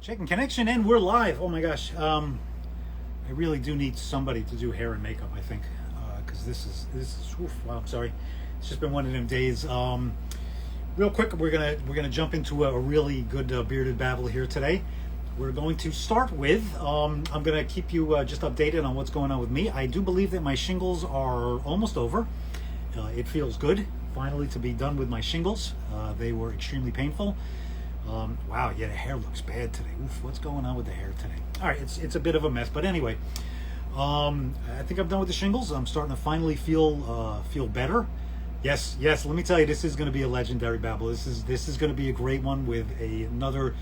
Checking connection, and we're live. Oh my gosh, I really do need somebody to do hair and makeup. I think because this is. Oof, wow, I'm sorry. It's just been one of them days. Real quick, we're gonna jump into a really good bearded babble here today. We're going to start with. I'm gonna keep you just updated on what's going on with me. I do believe that my shingles are almost over. It feels good finally to be done with my shingles. They were extremely painful. Wow, yeah, the hair looks bad today. Oof, what's going on with the hair today? All right, it's a bit of a mess, but anyway, I think I'm done with the shingles. I'm starting to finally feel better. Yes. Let me tell you, this is going to be a legendary babble. This is going to be a great one with another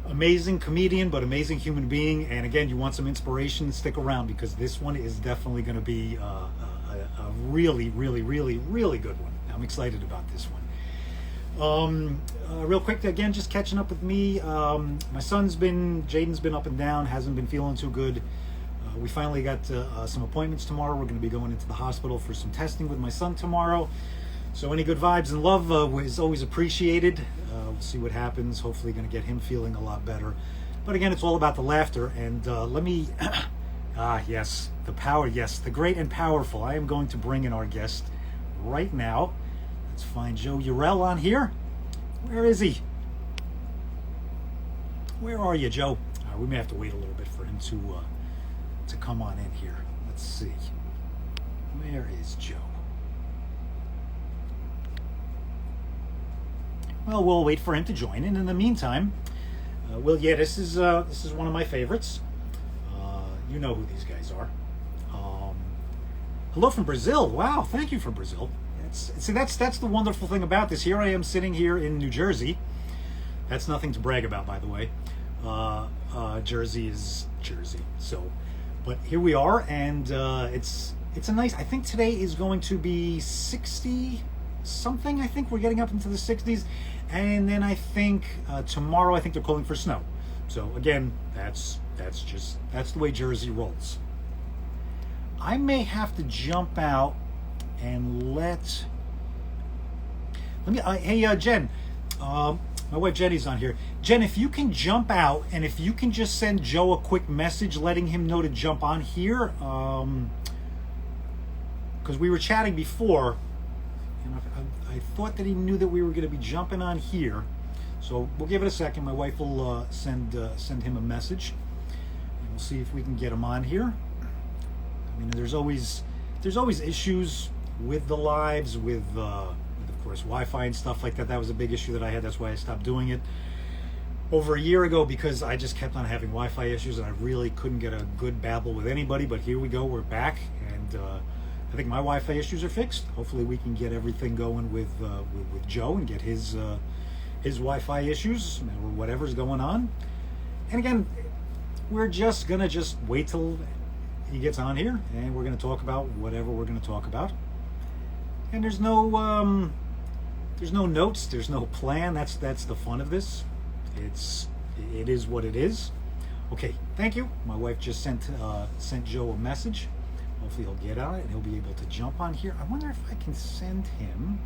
amazing comedian, but amazing human being. And again, you want some inspiration? Stick around because this one is definitely going to be a really good one. I'm excited about this one. Real quick, again, just catching up with me. My Jaden's been up and down, hasn't been feeling too good. We finally got some appointments tomorrow. We're going to be going into the hospital for some testing with my son tomorrow. So any good vibes and love is always appreciated. We'll see what happens. Hopefully going to get him feeling a lot better. But again, it's all about the laughter. And let me, yes, the power, yes, the great and powerful. I am going to bring in our guest right now. Let's find Joe Urell on here. Where is he? Where are you, Joe? We may have to wait a little bit for him to come on in here. Let's see. Where is Joe? Well, we'll wait for him to join. And in the meantime, this is one of my favorites. You know who these guys are. Hello from Brazil. Wow, thank you from Brazil. See, that's the wonderful thing about this. Here I am sitting here in New Jersey. That's nothing to brag about, by the way. Jersey is Jersey. So, but here we are, and it's a nice. I think today is going to be 60 something. I think we're getting up into the 60s, and then I think tomorrow I think they're calling for snow. So again, that's the way Jersey rolls. I may have to jump out and let me hey Jen, my wife Jenny's on here. Jen, if you can jump out and if you can just send Joe a quick message letting him know to jump on here, because we were chatting before and I thought that he knew that we were going to be jumping on here, so we'll give it a second. My wife will send him a message and we'll see if we can get him on here. I mean, there's always issues with the lives, with of course Wi-Fi and stuff like that. That was a big issue that I had. That's why I stopped doing it over a year ago, because I just kept on having Wi-Fi issues and I really couldn't get a good babble with anybody. But here we go, we're back, and I think my Wi-Fi issues are fixed. Hopefully we can get everything going with Joe and get his Wi-Fi issues or whatever's going on. And again, we're just gonna wait till he gets on here and we're gonna talk about whatever we're gonna talk about. And there's no notes, there's no plan. That's the fun of this. It is what it is. Okay, thank you. My wife just sent Joe a message. Hopefully he'll get on it and he'll be able to jump on here. I wonder if I can send him.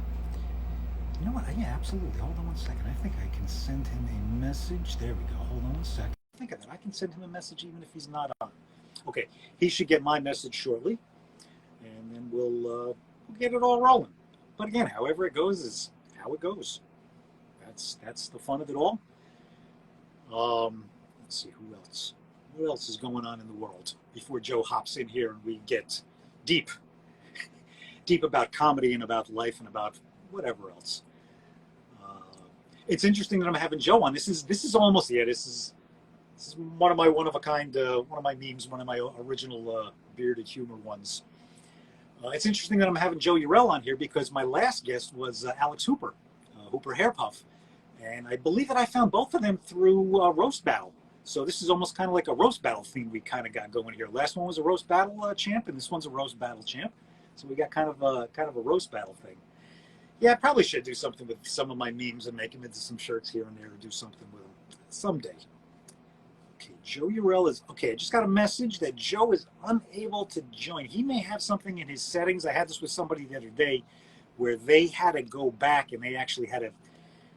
You know what? Yeah, absolutely. Hold on one second. I think I can send him a message. There we go. Hold on one second. Think of that. I can send him a message even if he's not on. Okay, he should get my message shortly, and then we'll get it all rolling. But again, however it goes is how it goes. That's the fun of it all. Let's see who else. What else is going on in the world before Joe hops in here and we get deep about comedy and about life and about whatever else. It's interesting that I'm having Joe on. This is almost this is one of my one-of-a-kind, one of my memes, one of my original bearded humor ones. It's interesting that I'm having Joe Urell on here because my last guest was Alex Hooper, Hooper Hair Puff. And I believe that I found both of them through Roast Battle. So this is almost kind of like a Roast Battle theme we kind of got going here. Last one was a Roast Battle champ, and this one's a Roast Battle champ. So we got kind of a Roast Battle thing. Yeah, I probably should do something with some of my memes and make them into some shirts here and there, or do something with them someday. Okay, Joe Urell is, okay, I just got a message that Joe is unable to join. He may have something in his settings. I had this with somebody the other day where they had to go back and they actually had to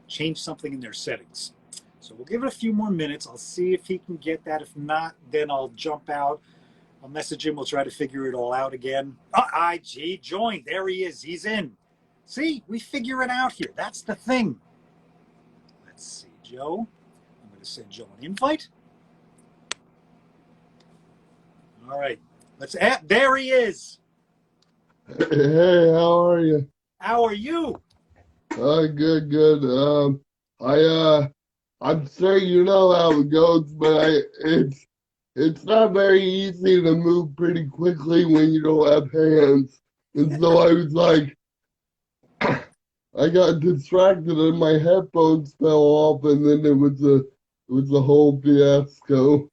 change something in their settings. So So we'll give it a few more minutes. I'll see if he can get that. If not, then I'll jump out. I'll message him. We'll try to figure it all out again. He joined. There he is. He's in. See, we figure it out here. That's the thing. Let's see, Joe. I'm going to send Joe an invite. All right. Let's add. There he is. Hey, how are you? How are you? Good. I'm sure you know how it goes, but it's not very easy to move pretty quickly when you don't have hands. And so I was like, I got distracted and my headphones fell off, and then it was a whole fiasco.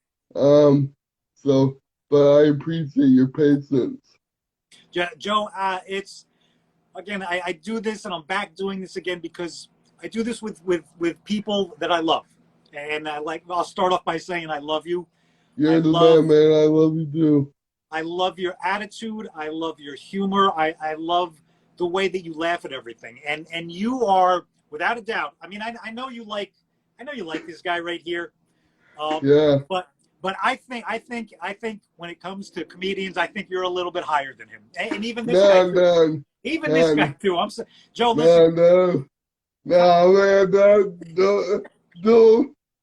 But I appreciate your patience. Joe, it's again, I do this and I'm back doing this again because I do this with people that I love. And I'll start off by saying I love you. You're the man. I love you too. I love your attitude. I love your humor. I love the way that you laugh at everything. And you are, without a doubt, I mean, I know you like this guy right here. Yeah. But I think when it comes to comedians, I think you're a little bit higher than him. And even this guy too. Even this guy too. I'm sorry. Joe, listen. No, man,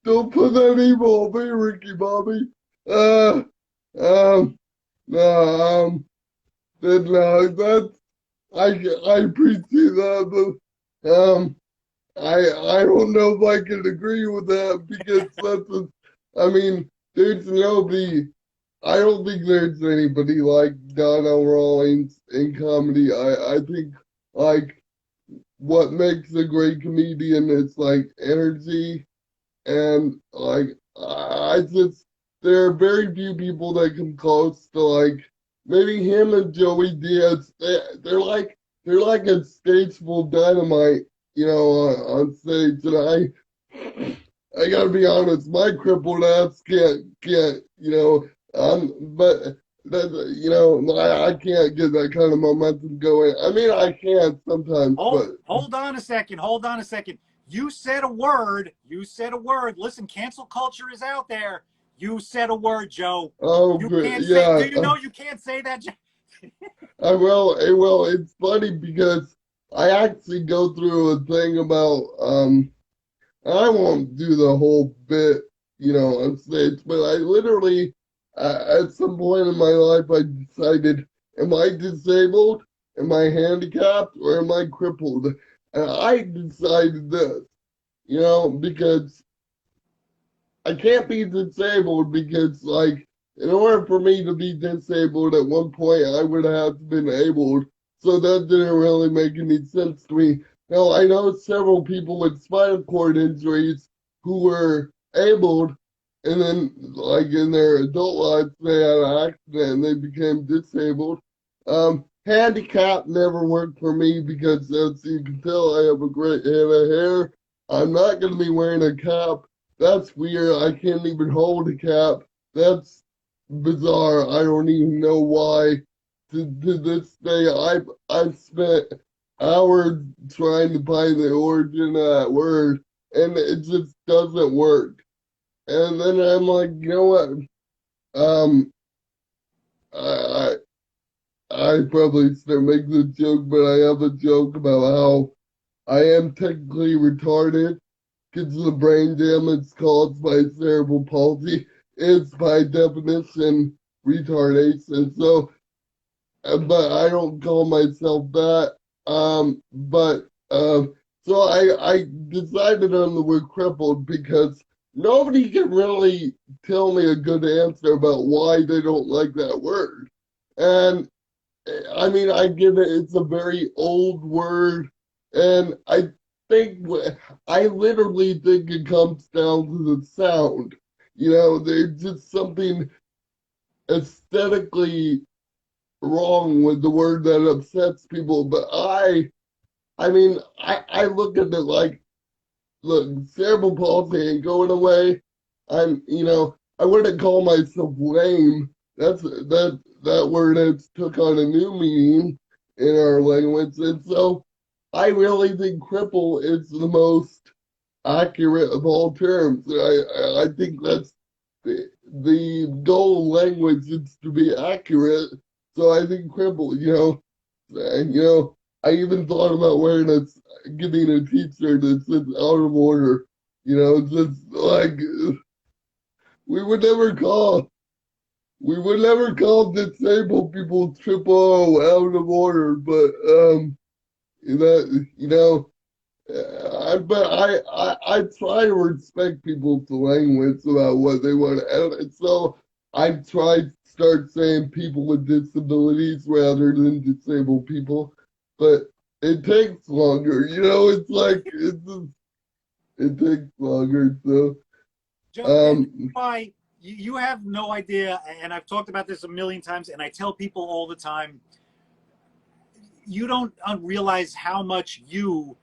don't put that evil on me, Ricky Bobby. No, that's, I appreciate that, but, I don't know if I can agree with that because I mean, there's nobody, I don't think there's anybody like Donnell Rawlings in comedy. I think, like, what makes a great comedian is, like, energy, and, like, there are very few people that come close to, like, maybe him and Joey Diaz. They're like a stage full of dynamite, you know, on stage, and I gotta be honest, my crippled ass can't, you know, but that, you know, I can't get that kind of momentum going. I mean, I can sometimes, but hold on a second. You said a word. Listen, cancel culture is out there. You said a word, Joe. oh, You good, can't yeah. say. Do you know you can't say that, Joe? I will. It's funny because I actually go through a thing about I won't do the whole bit, you know, on stage, but I literally, at some point in my life, I decided, am I disabled? Am I handicapped? Or am I crippled? And I decided this, you know, because I can't be disabled because, like, in order for me to be disabled at one point, I would have been abled. So that didn't really make any sense to me. Now, I know several people with spinal cord injuries who were abled, and then, like, in their adult lives, they had an accident and they became disabled. Handicap never worked for me because, as you can tell, I have a great head of hair. I'm not going to be wearing a cap. That's weird. I can't even hold a cap. That's bizarre. I don't even know why. To this day, I've spent hours trying to find the origin of that word, and it just doesn't work. And then I'm like, you know what? Um, I I probably still make the joke, but I have a joke about how I am technically retarded because the brain damage caused by cerebral palsy is by definition retardation. So, but I don't call myself that. So I decided on the word crippled because nobody can really tell me a good answer about why they don't like that word. And I mean, I get it, it's a very old word, and I literally think it comes down to the sound. You know, there's just something aesthetically wrong with the word that upsets people, but I mean, I look at it like, look, cerebral palsy ain't going away. I wouldn't call myself lame. That word has took on a new meaning in our language, and so I really think cripple is the most accurate of all terms. I think that's the goal of language is to be accurate. So I think cripple, and, I even thought about getting a t-shirt that says out of order. Just like we would never call we would never call disabled people triple O out of order, but you know, you know, I try to respect people's language about what they want, and so I try to start saying people with disabilities rather than disabled people, but it takes longer. It's like it takes longer. So Joe, and um, why you have no idea, and I've talked about this a million times, and I tell people all the time, you don't realize how much you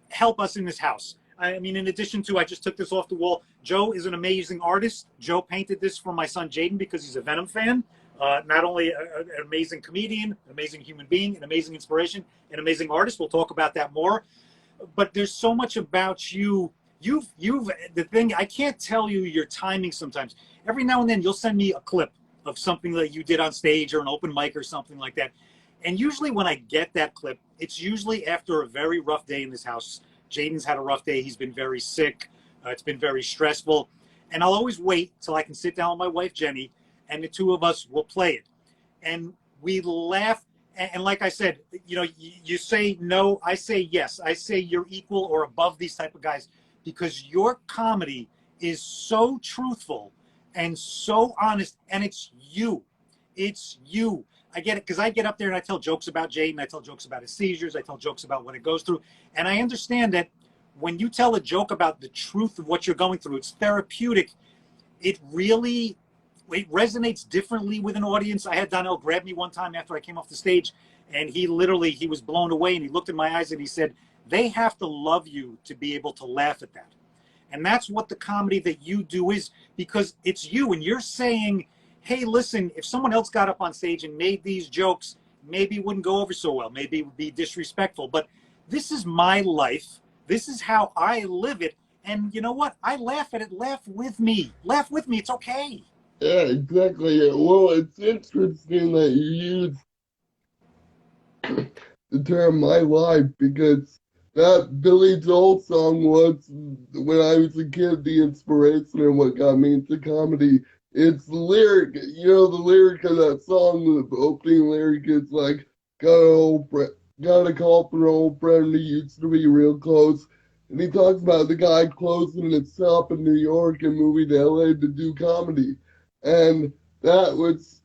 help us in this house. I mean, in addition to, I just took this off the wall. Joe is an amazing artist. Joe painted this for my son Jaden because he's a Venom fan. Not only an amazing comedian, an amazing human being, an amazing inspiration, an amazing artist. We'll talk about that more. But there's so much about you. You've the thing. I can't tell you your timing sometimes. Every now and then, you'll send me a clip of something that you did on stage or an open mic or something like that. And usually, when I get that clip, it's usually after a very rough day in this house. Jaden's had a rough day. He's been very sick. It's been very stressful. And I'll always wait till I can sit down with my wife, Jenny, and the two of us will play it. And we laugh. And like I said, you say no, I say yes. I say you're equal or above these type of guys because your comedy is so truthful and so honest. And it's you. It's you. I get it because I get up there and I tell jokes about Jaden. I tell jokes about his seizures. I tell jokes about what it goes through. And I understand that when you tell a joke about the truth of what you're going through, it's therapeutic. It really it resonates differently with an audience. I had Donnell grab me one time after I came off the stage, and he was blown away, and he looked in my eyes and he said, they have to love you to be able to laugh at that. And that's what the comedy that you do is, because it's you and you're saying, hey, listen, if someone else got up on stage and made these jokes, maybe it wouldn't go over so well. Maybe it would be disrespectful. But this is my life. This is how I live it. And you know what? I laugh at it. Laugh with me. Laugh with me. It's okay. yeah, exactly. Well, it's interesting that you use the term "my life" because that Billy Joel song was, when I was a kid, the inspiration and what got me into comedy. It's the lyric, the lyric of that song, the opening lyric is like, got a call from an old friend who used to be real close. And he talks about the guy closing his shop in New York and moving to LA to do comedy. And that was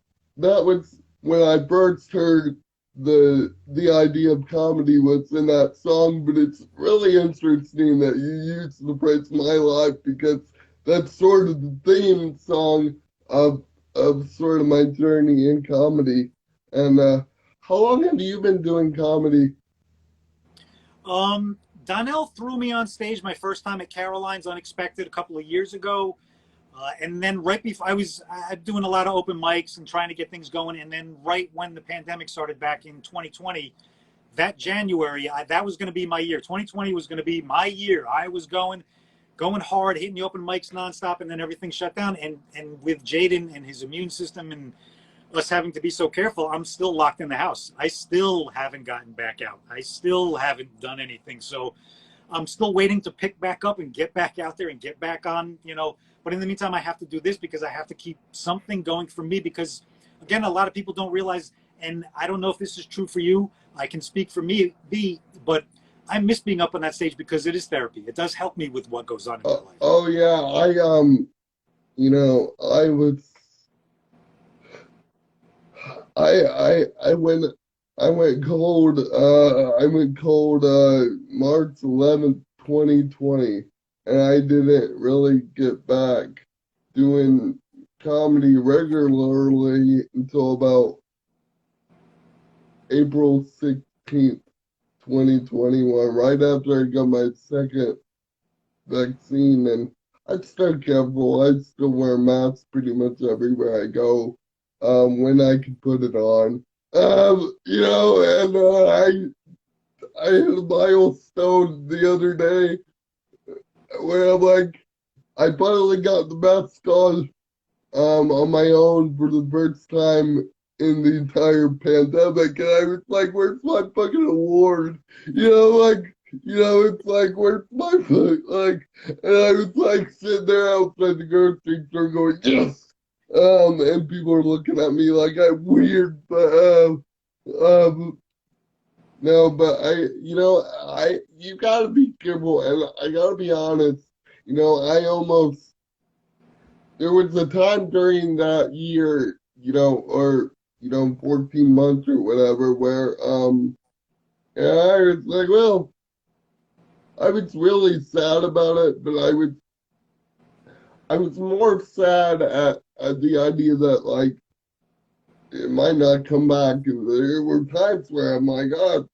when I first heard the idea of comedy was in that song, but it's really interesting that you use the phrase "my life" because that's sort of the theme song of sort of my journey in comedy. And how long have you been doing comedy? Donnell threw me on stage my first time at Caroline's Unexpected a couple of years ago. And then right before I was doing a lot of open mics and trying to get things going. And then right when the pandemic started back in 2020, that January, that was going to be my year. 2020 was going to be my year. I was going hard, hitting the open mics nonstop, and then everything shut down. And with Jaden and his immune system and us having to be so careful, I'm still locked in the house. I still haven't gotten back out. I still haven't done anything. So I'm still waiting to pick back up and get back out there and get back on, But in the meantime, I have to do this because I have to keep something going for me because, again, a lot of people don't realize, and I don't know if this is true for you. I can speak for me, but I miss being up on that stage because it is therapy. It does help me with what goes on in my life. Oh yeah, I was I went cold. March 11th, 2020, and I didn't really get back doing comedy regularly until about April 16th, 2021, right after I got my second vaccine. And I still careful. I still wear masks pretty much everywhere I go, when I can put it on. And I hit a milestone the other day. where I'm like, I finally got the mask on my own for the first time in the entire pandemic, and I was like, "Where's my fucking award?" Like, it's like, "Where's my foot?" Like, and I was like sitting there outside the grocery store going, "Yes!" And people are looking at me like I'm weird, but um, no, but you gotta be careful, and I gotta be honest. I almost there was a time during that year, or 14 months or whatever, where yeah, I was like, well, I was really sad about it, but I was more sad at the idea that like it might not come back. And there were times where I'm like, oh,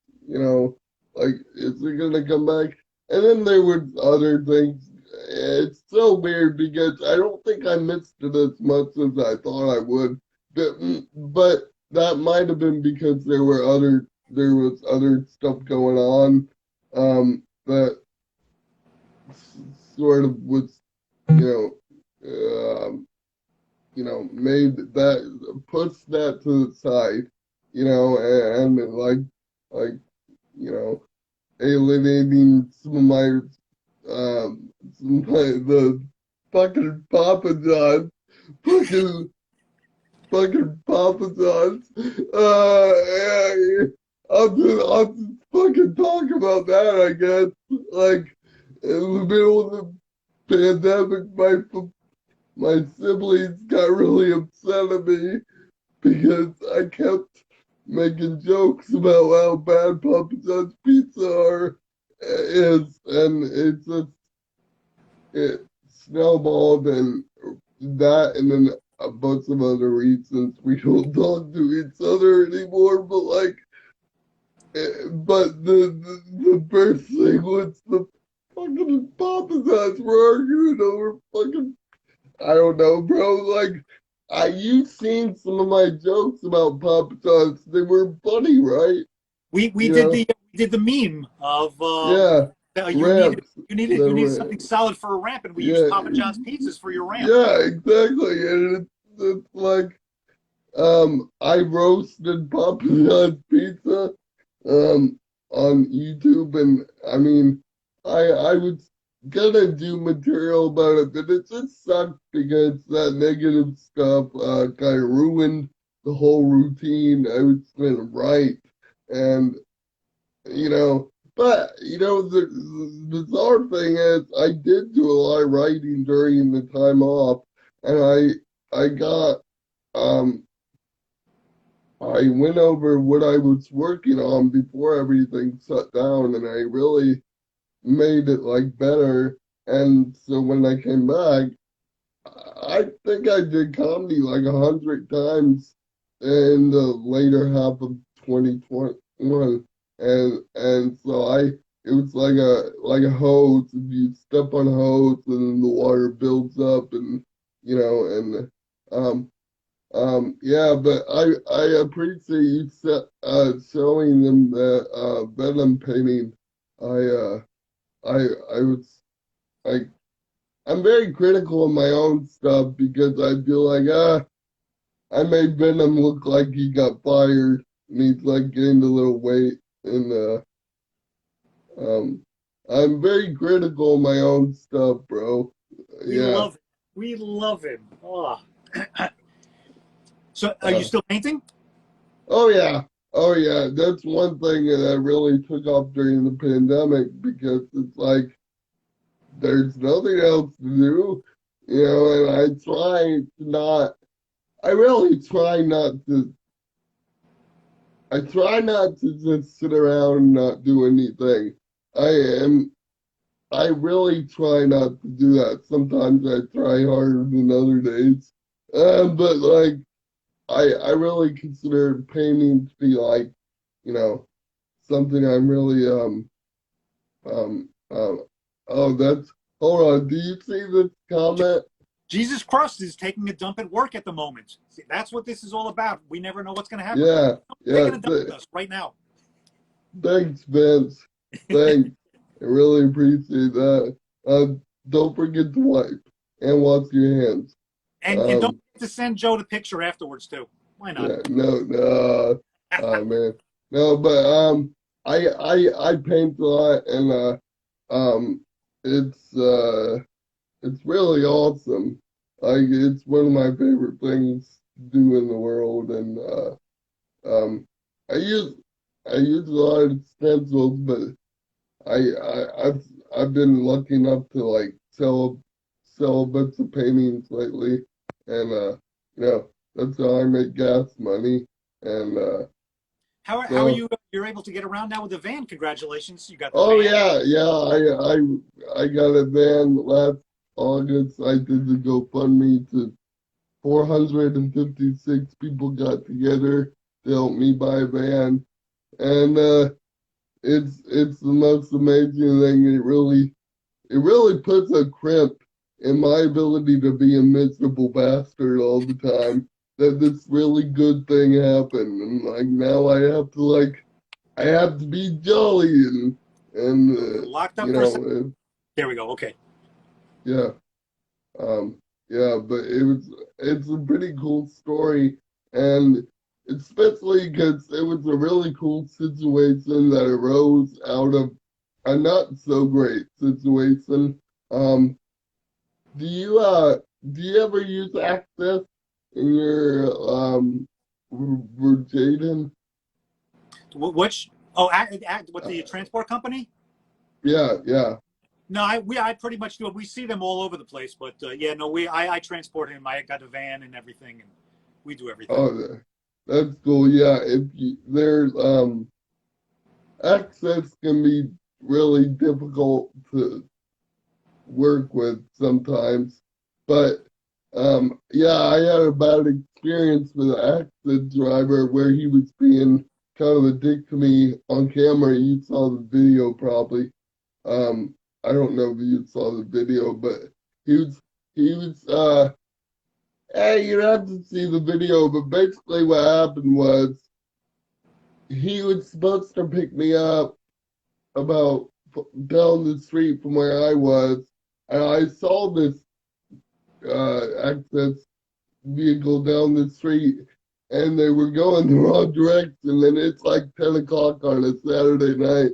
like, is it gonna come back? And then there were other things. It's so weird because I don't think I missed it as much as I thought I would. But that might have been because there was other stuff going on, that sort of was, you made that, pushed that to the side, and like, you know, alienating the fucking Papa John, fucking, fucking Papa John's. Yeah, I'll just fucking talk about that, I guess. Like, in the middle of the pandemic, my siblings got really upset at me because I kept making jokes about how bad Papa John's pizza is, and it snowballed, and that, and then a bunch of other reasons we don't talk to each other anymore. But like, but the first thing was the fucking Papa John's. We're arguing over fucking, I don't know, bro. Like, you've seen some of my jokes about Papa John's. They were funny, right? We You did know? the meme of Yeah. you needed Ramps. you needed something solid for a ramp, and we used Yeah. Papa John's pizzas for your ramp. Yeah, exactly. And it's like, I roasted Papa John's pizza, on YouTube, and I mean, I was gonna do material about it, but it just sucked because that negative stuff kind of ruined the whole routine I was gonna write, and but the bizarre thing is I did do a lot of writing during the time off, and I got um I went over what I was working on before everything shut down, and I really made it like better. And so when I came back, I think I did comedy like 100 times in the later half of 2021, and so it was like a hose. And you step on a hose, and then the water builds up, and and um yeah, but I appreciate you showing them that Venom painting. I uh I I was like, I'm very critical of my own stuff because I feel like I made Venom look like he got fired, and he's like gained a little weight, and um I'm very critical of my own stuff, bro. We Yeah. love it. We love him. Oh. So, are you Uh, still painting? oh yeah. Oh yeah. That's one thing that I really took off during the pandemic because it's like there's nothing else to do, and I really I try not to just sit around and not do anything. I am, I really try not to do that. Sometimes I try harder than other days. But like, I really consider painting to be like, you know, something I'm really, um, oh, hold on. Do you see this comment? Jesus Christ is taking a dump at work at the moment. See, that's what this is all about. We never know what's going to happen. Yeah, yeah. Taking a dump with us right now. Thanks, Vince. Thanks. I really appreciate that. don't forget to wipe and wash your hands. And don't Um, forget to send Joe the picture afterwards too. Why not? yeah, no, no, oh man, no, but I paint a lot, and um, it's it's really awesome. Like it's one of my favorite things to do in the world, and um, I use I use a lot of stencils, but I've been lucky enough to like sell a bunch of paintings lately, and you know that's how I make gas money. And How are so you? You're able to get around now with the van. Congratulations, you got the oh van. yeah, yeah, I got a van last August. I did the GoFundMe to 456 people got together to help me buy a van, and it's the most amazing thing. It really puts a crimp in my ability to be a miserable bastard all the time. That this really good thing happened, and like now I have to be jolly and Locked you up for a second. know There we go. Okay. yeah um yeah, but it's a pretty cool story, and especially because it was a really cool situation that arose out of a not so great situation. Um, Do you do you ever use Access in your Jaden? Which? Oh, act with the transport company. Yeah, yeah. No, I pretty much do it. We see them all over the place, but yeah, no, I transport him. I got a van and everything, and we do everything. Oh, that's cool. Yeah, if you, there's Access can be really difficult to work with sometimes, but yeah, I had a bad experience with an Access driver where he was being kind of a dick to me on camera. You saw the video probably. Um, I don't know if you saw the video, but he was hey, you have to see the video, but basically what happened was he was supposed to pick me up about down the street from where I was, and I saw this access vehicle down the street, and they were going the wrong direction, and it's like 10 o'clock on a Saturday night,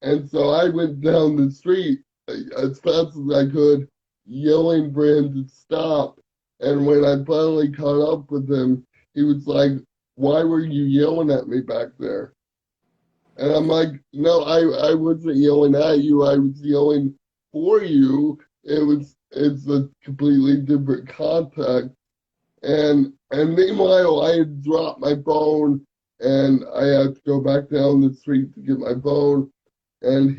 and so I went down the street as fast as I could, yelling for him to stop. And when I finally caught up with him, he was like, "Why were you yelling at me back there?" And I'm like, "No, I wasn't yelling at you. I was yelling for you. It's a completely different context." And meanwhile, I had dropped my phone, and I had to go back down the street to get my phone. And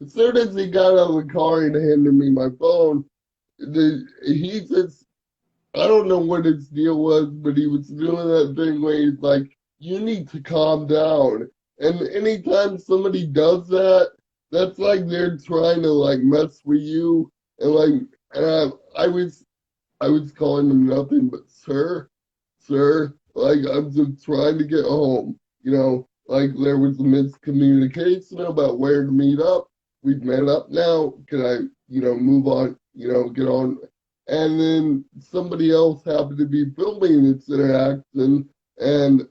as soon as he got out of the car and handed me my phone, he just, I don't know what his deal was, but he was doing that thing where he's like, "You need to calm down." And anytime somebody does that, that's like they're trying to like mess with you. And like, and I was calling him nothing but sir, like I'm just trying to get home. Like there was a miscommunication about where to meet up. We've met up now. Can I, move on, get on? And then somebody else happened to be filming this interaction, and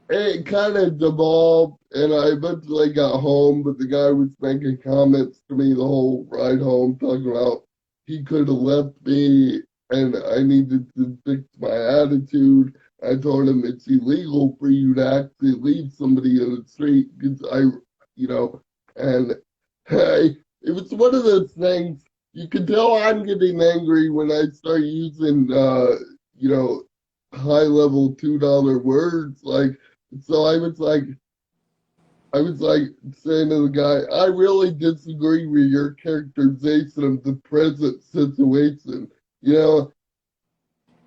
it kind of devolved, and I eventually got home, but the guy was making comments to me the whole ride home, talking about he could have left me and I needed to fix my attitude. I told him it's illegal for you to actually leave somebody in the street because you know, and it was one of those things. You can tell I'm getting angry when I start using, you know, high level $2 words. Like, so I was like saying to the guy, I really disagree with your characterization of the present situation. You know,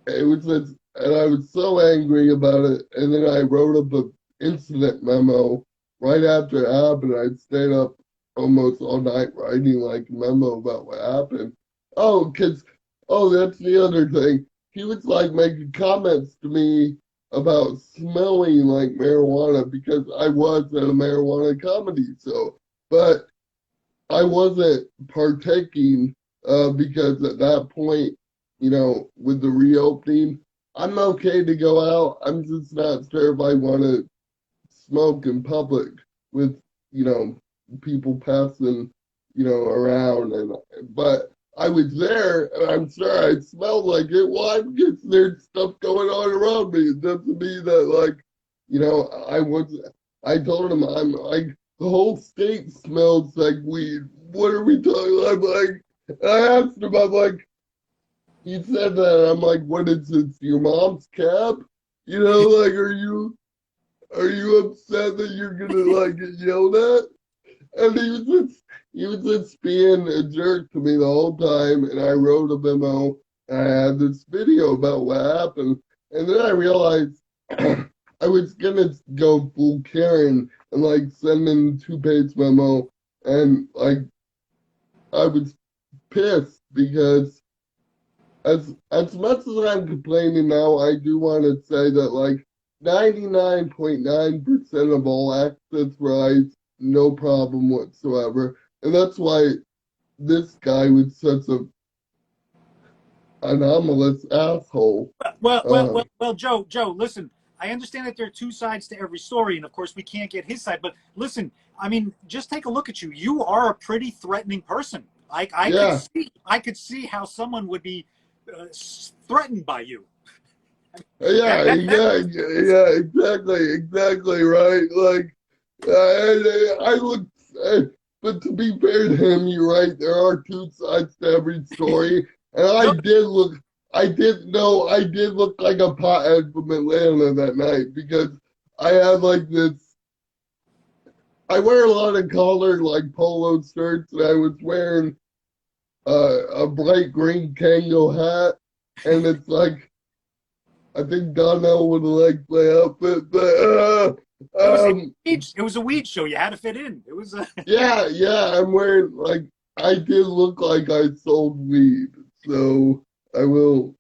it was just, and I was so angry about it. And then I wrote up an incident memo right after it happened. I stayed up almost all night writing like a memo about what happened. Oh, that's the other thing. He was like making comments to me about smelling like marijuana because I was at a marijuana comedy show. But I wasn't partaking because at that point, you know, with the reopening, I'm okay to go out. I'm just not sure if I want to smoke in public with, you know, people passing, you know, around. And but I was there, and I'm sure I smelled like it. Well, because there's stuff going on around me. It doesn't mean that, like, you know, I was. I told him I'm like the whole state smells like weed. What are we talking? I'm like, I asked him. I'm like, he said that. I'm like, what is this? Your mom's cab? You know, like, are you upset that you're gonna like get yelled at? And he was just being a jerk to me the whole time. And I wrote a memo. And I had this video about what happened. And then I realized I was gonna go full Karen and like send in 2-page memo. And like I was pissed because as much as I'm complaining now, I do want to say that like 99.9% of all access rights, no problem whatsoever. And that's why this guy was such a anomalous asshole. Joe, listen, I understand that there are two sides to every story, and of course we can't get his side, but listen, I mean, just take a look at you. You are a pretty threatening person. Yeah, I could see how someone would be threatened by you. yeah, yeah, yeah, exactly right. Like, I look, but to be fair to him, you're right. There are two sides to every story, and No, I did look like a pothead from Atlanta that night because I had like this. I wear a lot of collared like polo shirts, and I was wearing a bright green Kango hat, and it's like. I think Donnell would have liked my outfit, but it was a weed show. You had to fit in. It was a yeah, I'm wearing like I did look like I sold weed, so I will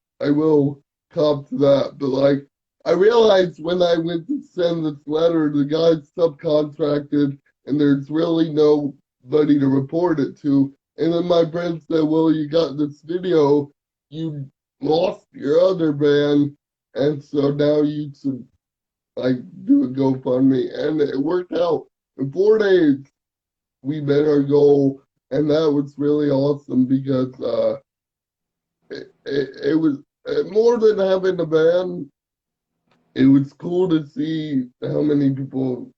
cop to that. But like I realized when I went to send this letter, the guy's subcontracted, and there's really nobody to report it to. And then my friend said, "Well, you got this video, you lost your other band." And so now you should like do a GoFundMe, and it worked out. In 4 days, we met our goal, and that was really awesome because it was more than having a band. It was cool to see how many people,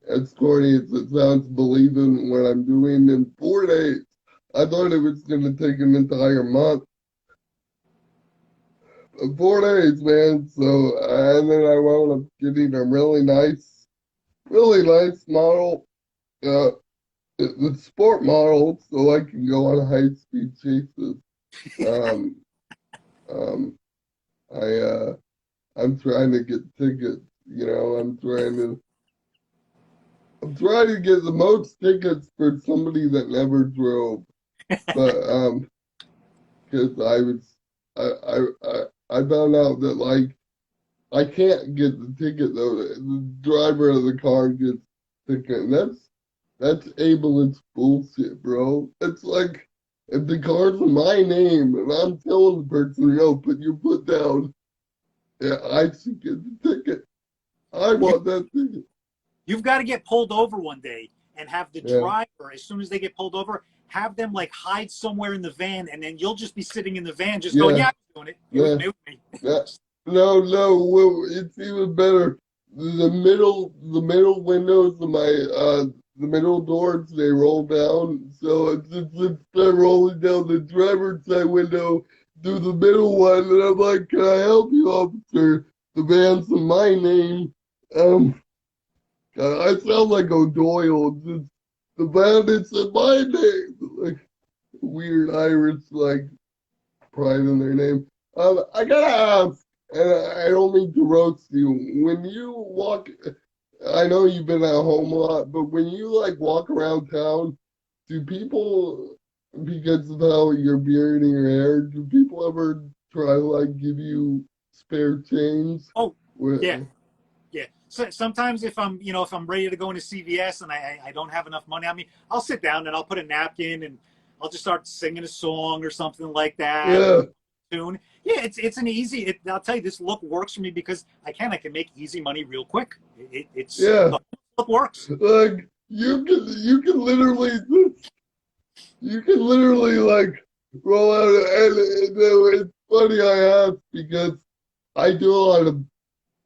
as corny as it sounds, believe in what I'm doing in 4 days. I thought it was going to take an entire month. 4 days, man. So, and then I wound up getting a really nice model, the sport model, so I can go on high speed chases. Um, um, I'm trying to get tickets. You know, I'm trying to get the most tickets for somebody that never drove. But because I found out that like. I can't get the ticket though. The driver of the car gets the ticket. And that's ableist bullshit, bro. It's like if the car's in my name and I'm telling the person, yo, put your foot down, yeah, I should get the ticket. I you, want that ticket. you've got to get pulled over one day and have the Yeah, driver, as soon as they get pulled over, have them like hide somewhere in the van, and then you'll just be sitting in the van just going, yeah, yeah, I'm doing it. yeah. It was me. That, no, well, it's even better. The middle windows of my the middle doors they roll down, so instead of rolling down the driver's side window through the middle one, and I'm like, "Can I help you, officer? The van's in my name." Um, I sound like O'Doyle. Just, the van is in my name, like weird Irish like pride in their name. I gotta ask, and I don't mean to roast you. When you walk, I know you've been at home a lot, but when you like walk around town, do people, because of how you're bearding your hair, do people ever try to like give you spare change? Oh, yeah, With, yeah. So sometimes if I'm, you know, if I'm ready to go into CVS and I don't have enough money on me, I'll sit down and I'll put a napkin and I'll just start singing a song or something like that, or Yeah, tune. Yeah, it's an easy. I'll tell you, this look works for me because I can make easy money real quick. It's yeah. the look works. Like you can literally like roll out and it's funny I asked because I do a lot of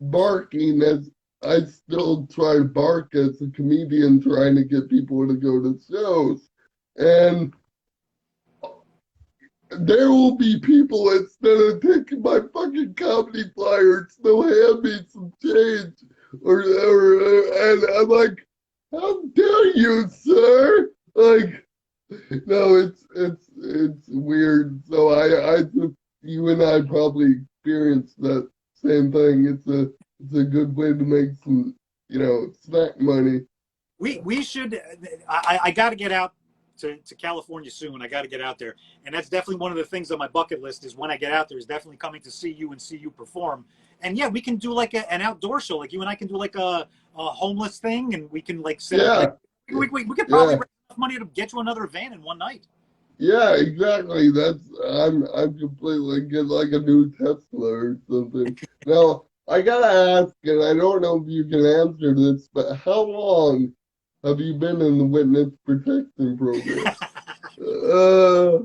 barking as I still try to bark as a comedian trying to get people to go to shows. And there will be people instead of taking my fucking comedy flyers, they'll hand me some change and I'm like, how dare you, sir? Like, no, it's weird. So I just you and I probably experienced that same thing. It's a good way to make some, snack money. We should. I got to get out to California soon. I got to get out there, and that's definitely one of the things on my bucket list. Is when I get out there, is definitely coming to see you and see you perform. And yeah, we can do like an outdoor show. Like you and I can do like a homeless thing, and we can like set up. Yeah, Like, we could probably yeah, raise enough money to get you another van in one night. yeah, exactly. I'm completely get like a new Tesla or something. Now I gotta ask, and I don't know if you can answer this, but how long have you been in the witness protection program? Uh,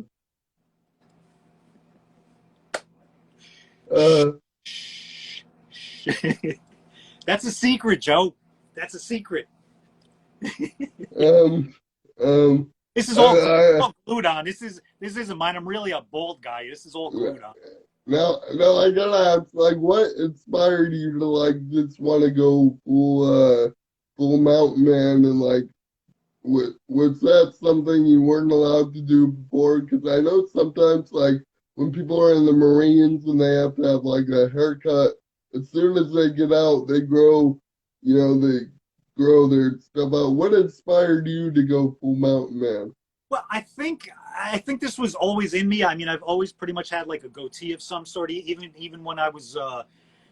uh, That's a secret, Joe. That's a secret. um, um, This is I, all glued on. This isn't mine. I'm really a bald guy. This is all glued on. now I gotta ask, like, what inspired you to like just want to go full mountain man and like, was that something you weren't allowed to do before? Because I know sometimes like when people are in the Marines and they have to have like a haircut, as soon as they get out, they grow their stuff out. What inspired you to go full mountain man? Well, I think this was always in me. I mean, I've always pretty much had like a goatee of some sort. Even when I was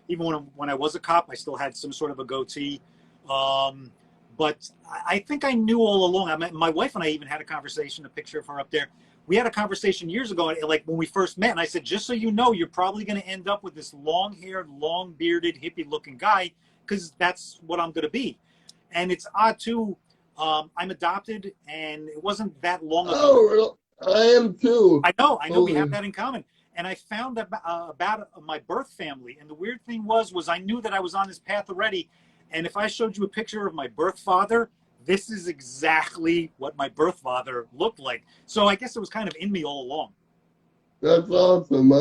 when I was a cop, I still had some sort of a goatee. Um, but I think I knew all along. My wife and I even had a conversation. A picture of her up there. We had a conversation years ago, like when we first met, and I said, just so you know, you're probably going to end up with this long-haired, long-bearded, hippie-looking guy, because that's what I'm going to be. And it's odd too. I'm adopted, and it wasn't that long ago. Oh, I am too. I know, we have Holy, that in common. And I found that about my birth family. And the weird thing was I knew that I was on this path already. And if I showed you a picture of my birth father, this is exactly what my birth father looked like. So I guess it was kind of in me all along. that's awesome.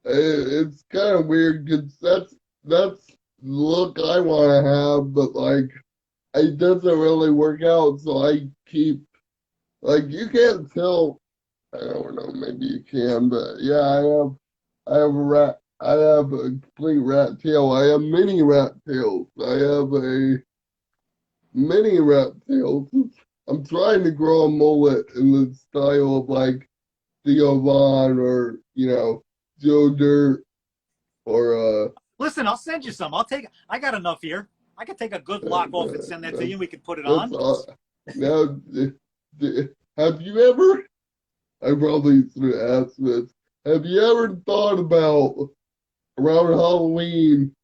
It's kind of weird because that's the look I want to have, but like it doesn't really work out. So I keep like you can't tell. I don't know, maybe you can, but yeah, I have a rat. I have a complete rat tail. I have mini rat tails. I have a mini rat tails. I'm trying to grow a mullet in the style of like Theo Vaughn or Joe Dirt or Listen, I'll send you some. I got enough here. I could take a good lock off and send that to you. We could put it that's on. now. Have you ever? I probably should ask this. Have you ever thought about around Halloween?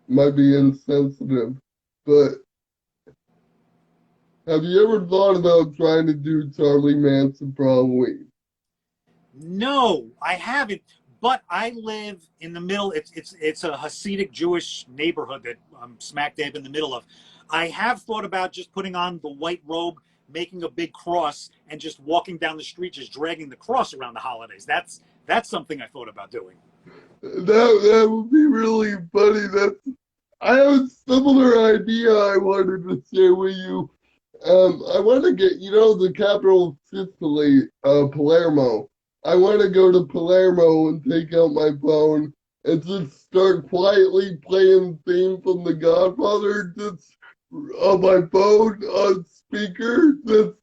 Might be insensitive, but have you ever thought about trying to do Charlie Manson for Halloween? No, I haven't. But I live in the middle. It's a Hasidic Jewish neighborhood that I'm smack dab in the middle of. I have thought about just putting on the white robe, making a big cross, and just walking down the street, just dragging the cross around the holidays. That's something I thought about doing. That would be really funny. I have a similar idea I wanted to share with you. I want to get, the capital of Sicily, Palermo. I want to go to Palermo and take out my phone and just start quietly playing the theme from The Godfather just on my phone on speaker. Just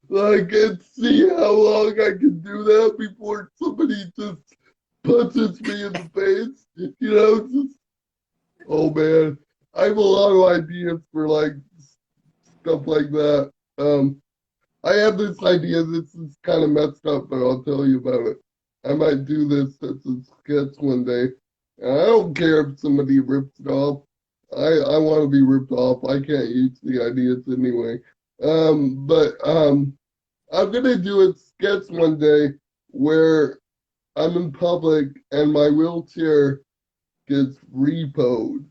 like and see how long I can do that before somebody just punches me in the face. Just oh man. I have a lot of ideas for like stuff like that. I have this idea. This is kind of messed up, but I'll tell you about it. I might do this as a sketch one day. And I don't care if somebody rips it off. I want to be ripped off. I can't use the ideas anyway. But I'm gonna do a sketch one day where I'm in public and my wheelchair gets repoed,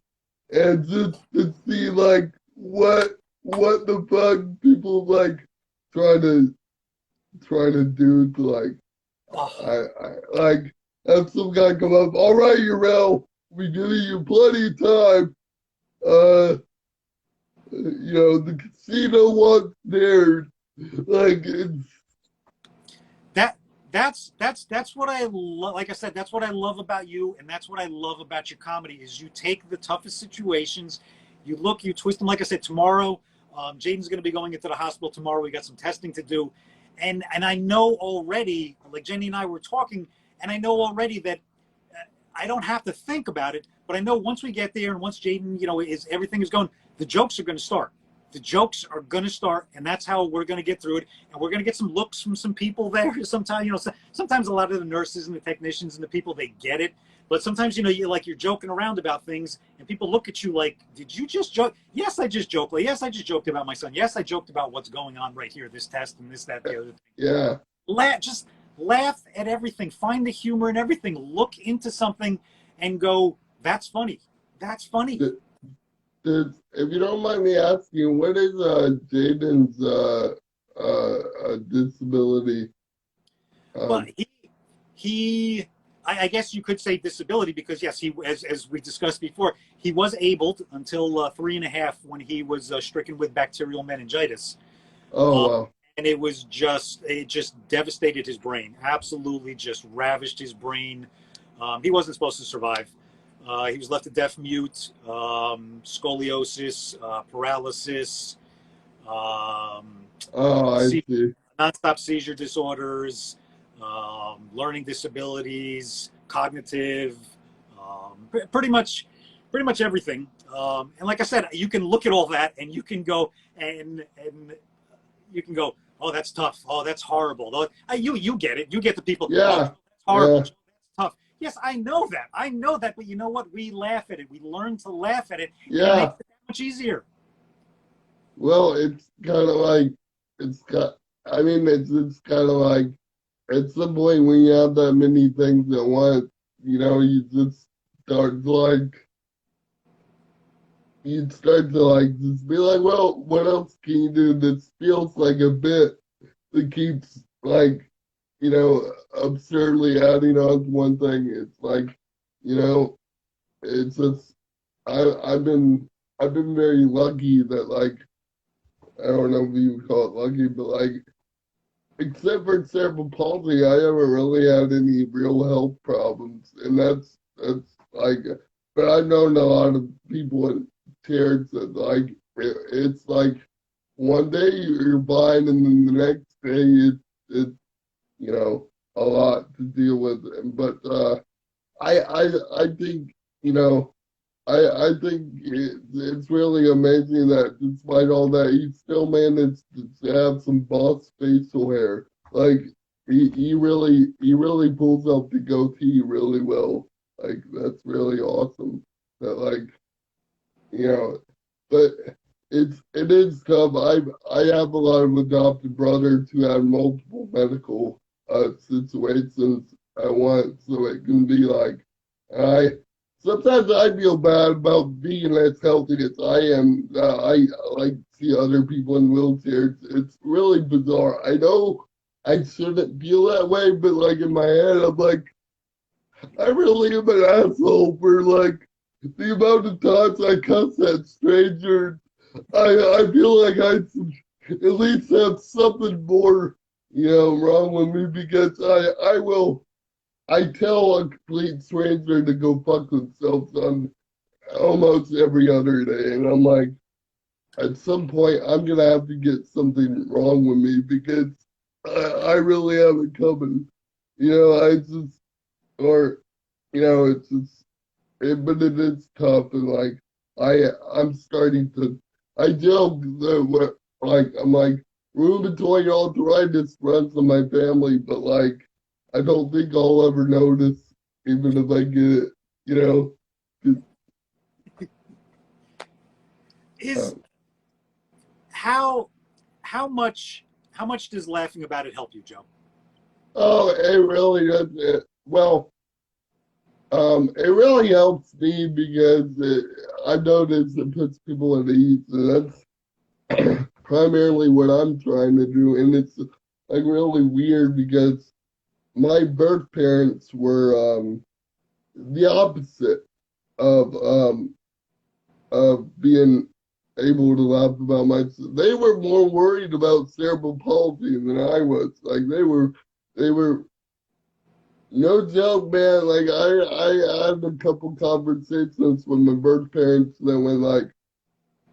and just to see like what the fuck people like trying to do to like Oh, I like have some guy come up. All right, Urel, we giving you plenty of time. Uh, the casino wants theirs. Like it's that that's what I love. Like I said, that's what I love about you, and that's what I love about your comedy is you take the toughest situations, you twist them. Like I said, tomorrow, Jaden's going to be going into the hospital tomorrow. We got some testing to do, and I know already. Like Jenny and I were talking, and I know already that I don't have to think about it, but I know once we get there and once Jaden, is everything is going, the jokes are going to start. The jokes are going to start, and that's how we're going to get through it. And we're going to get some looks from some people there. Sometimes, sometimes a lot of the nurses and the technicians and the people, they get it. But sometimes, you're joking around about things, and people look at you like, "Did you just joke?" Yes, I just joked. Like, yes, I just joked about my son. Yes, I joked about what's going on right here, this test and this, that, the other thing. yeah. Just laugh at everything. Find the humor in everything. Look into something and go, "That's funny. That's funny." If you don't mind me asking, what is Jaden's disability? Well, Um, I guess you could say disability because yes, he as we discussed before, he was able until 3.5 when he was stricken with bacterial meningitis, oh uh, wow. and it just devastated his brain. Absolutely, just ravished his brain. He wasn't supposed to survive. He was left a deaf mute, scoliosis, paralysis, um, Oh, I see. nonstop seizure disorders, learning disabilities, cognitive, pretty much everything. And like I said, you can look at all that and you can go and you can go, oh, that's tough. Oh, that's horrible. Oh, you get it. You get the people. Oh, Yeah, that's horrible. yeah, That's tough. Yes, I know that. I know that. But you know what? We laugh at it. We learn to laugh at it, and it makes yeah. it that much easier. Well, it's kind of like it's got. I mean, it's kind of like at some point when you have that many things at once, you just start to like you'd start to like just be like, well, what else can you do? This feels like a bit that keeps like absurdly adding on to one thing. It's like you know, it's just I've been very lucky that like I don't know if you would call it lucky, but like except for cerebral palsy, I haven't really had any real health problems, and that's like. But I've known a lot of people in tears that like it's like one day you're blind, and then the next day it's a lot to deal with. But I think I think it's really amazing that despite all that, he still managed to have some boss facial hair. Like he really pulls off the goatee really well. Like that's really awesome. That like you know, but it is tough. I have a lot of adopted brothers who have multiple medical situations at once, so it can be like I sometimes I feel bad about being as healthy as I am. I like see other people in wheelchairs. It's really bizarre. I know I shouldn't feel that way, but like in my head, I'm like, I really am an asshole for like the amount of times I cuss at strangers. I feel like I should at least have something more, wrong with me because I tell a complete stranger to go fuck themselves on almost every other day, and I'm like, at some point, I'm gonna have to get something wrong with me because I really have it coming. I just or it's just, but it is tough, and like I'm starting to. I joke that I'm like rheumatoid arthritis runs in my family, but like I don't think I'll ever notice, even if I get it. You know. 'Cause, uh, Is how how much how much does laughing about it help you, Joe? oh, it really does. Well, it really helps me because I've noticed it puts people at ease, and that's primarily what I'm trying to do. And it's like really weird because my birth parents were the opposite of being able to laugh about my. They were more worried about cerebral palsy than I was. Like they were no joke, man. Like I had a couple conversations with my birth parents that when like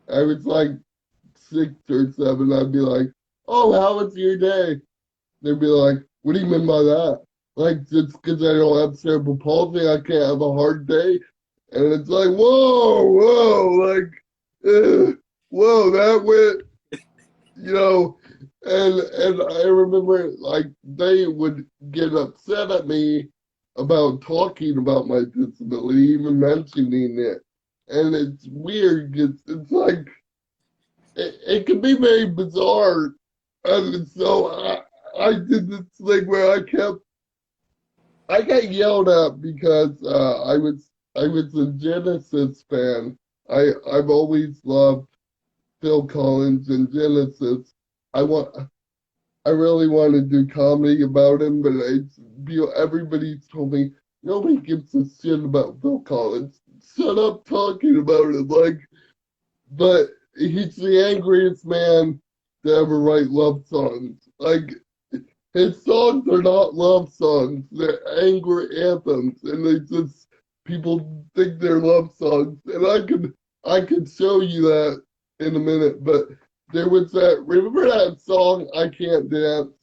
I was like 6 or 7, I'd be like, "Oh, how was your day?" They'd be like, "What do you mean by that? Like just because I don't have cerebral palsy, I can't have a hard day?" And it's like, like, whoa, that went, you know. And I remember like they would get upset at me about talking about my disability, even mentioning it. And it's weird because it's like it can be very bizarre. And so I did this thing where I got yelled at because I was a Genesis fan. I've always loved Phil Collins and Genesis. I want I really want to do comedy about him, but everybody's told me nobody gives a shit about Phil Collins. Shut up talking about it. Like, but he's the angriest man to ever write love songs. Like, his songs are not love songs; they're anger anthems, and they just people think they're love songs. And I could show you that in a minute, but there was that. Remember that song "I Can't Dance"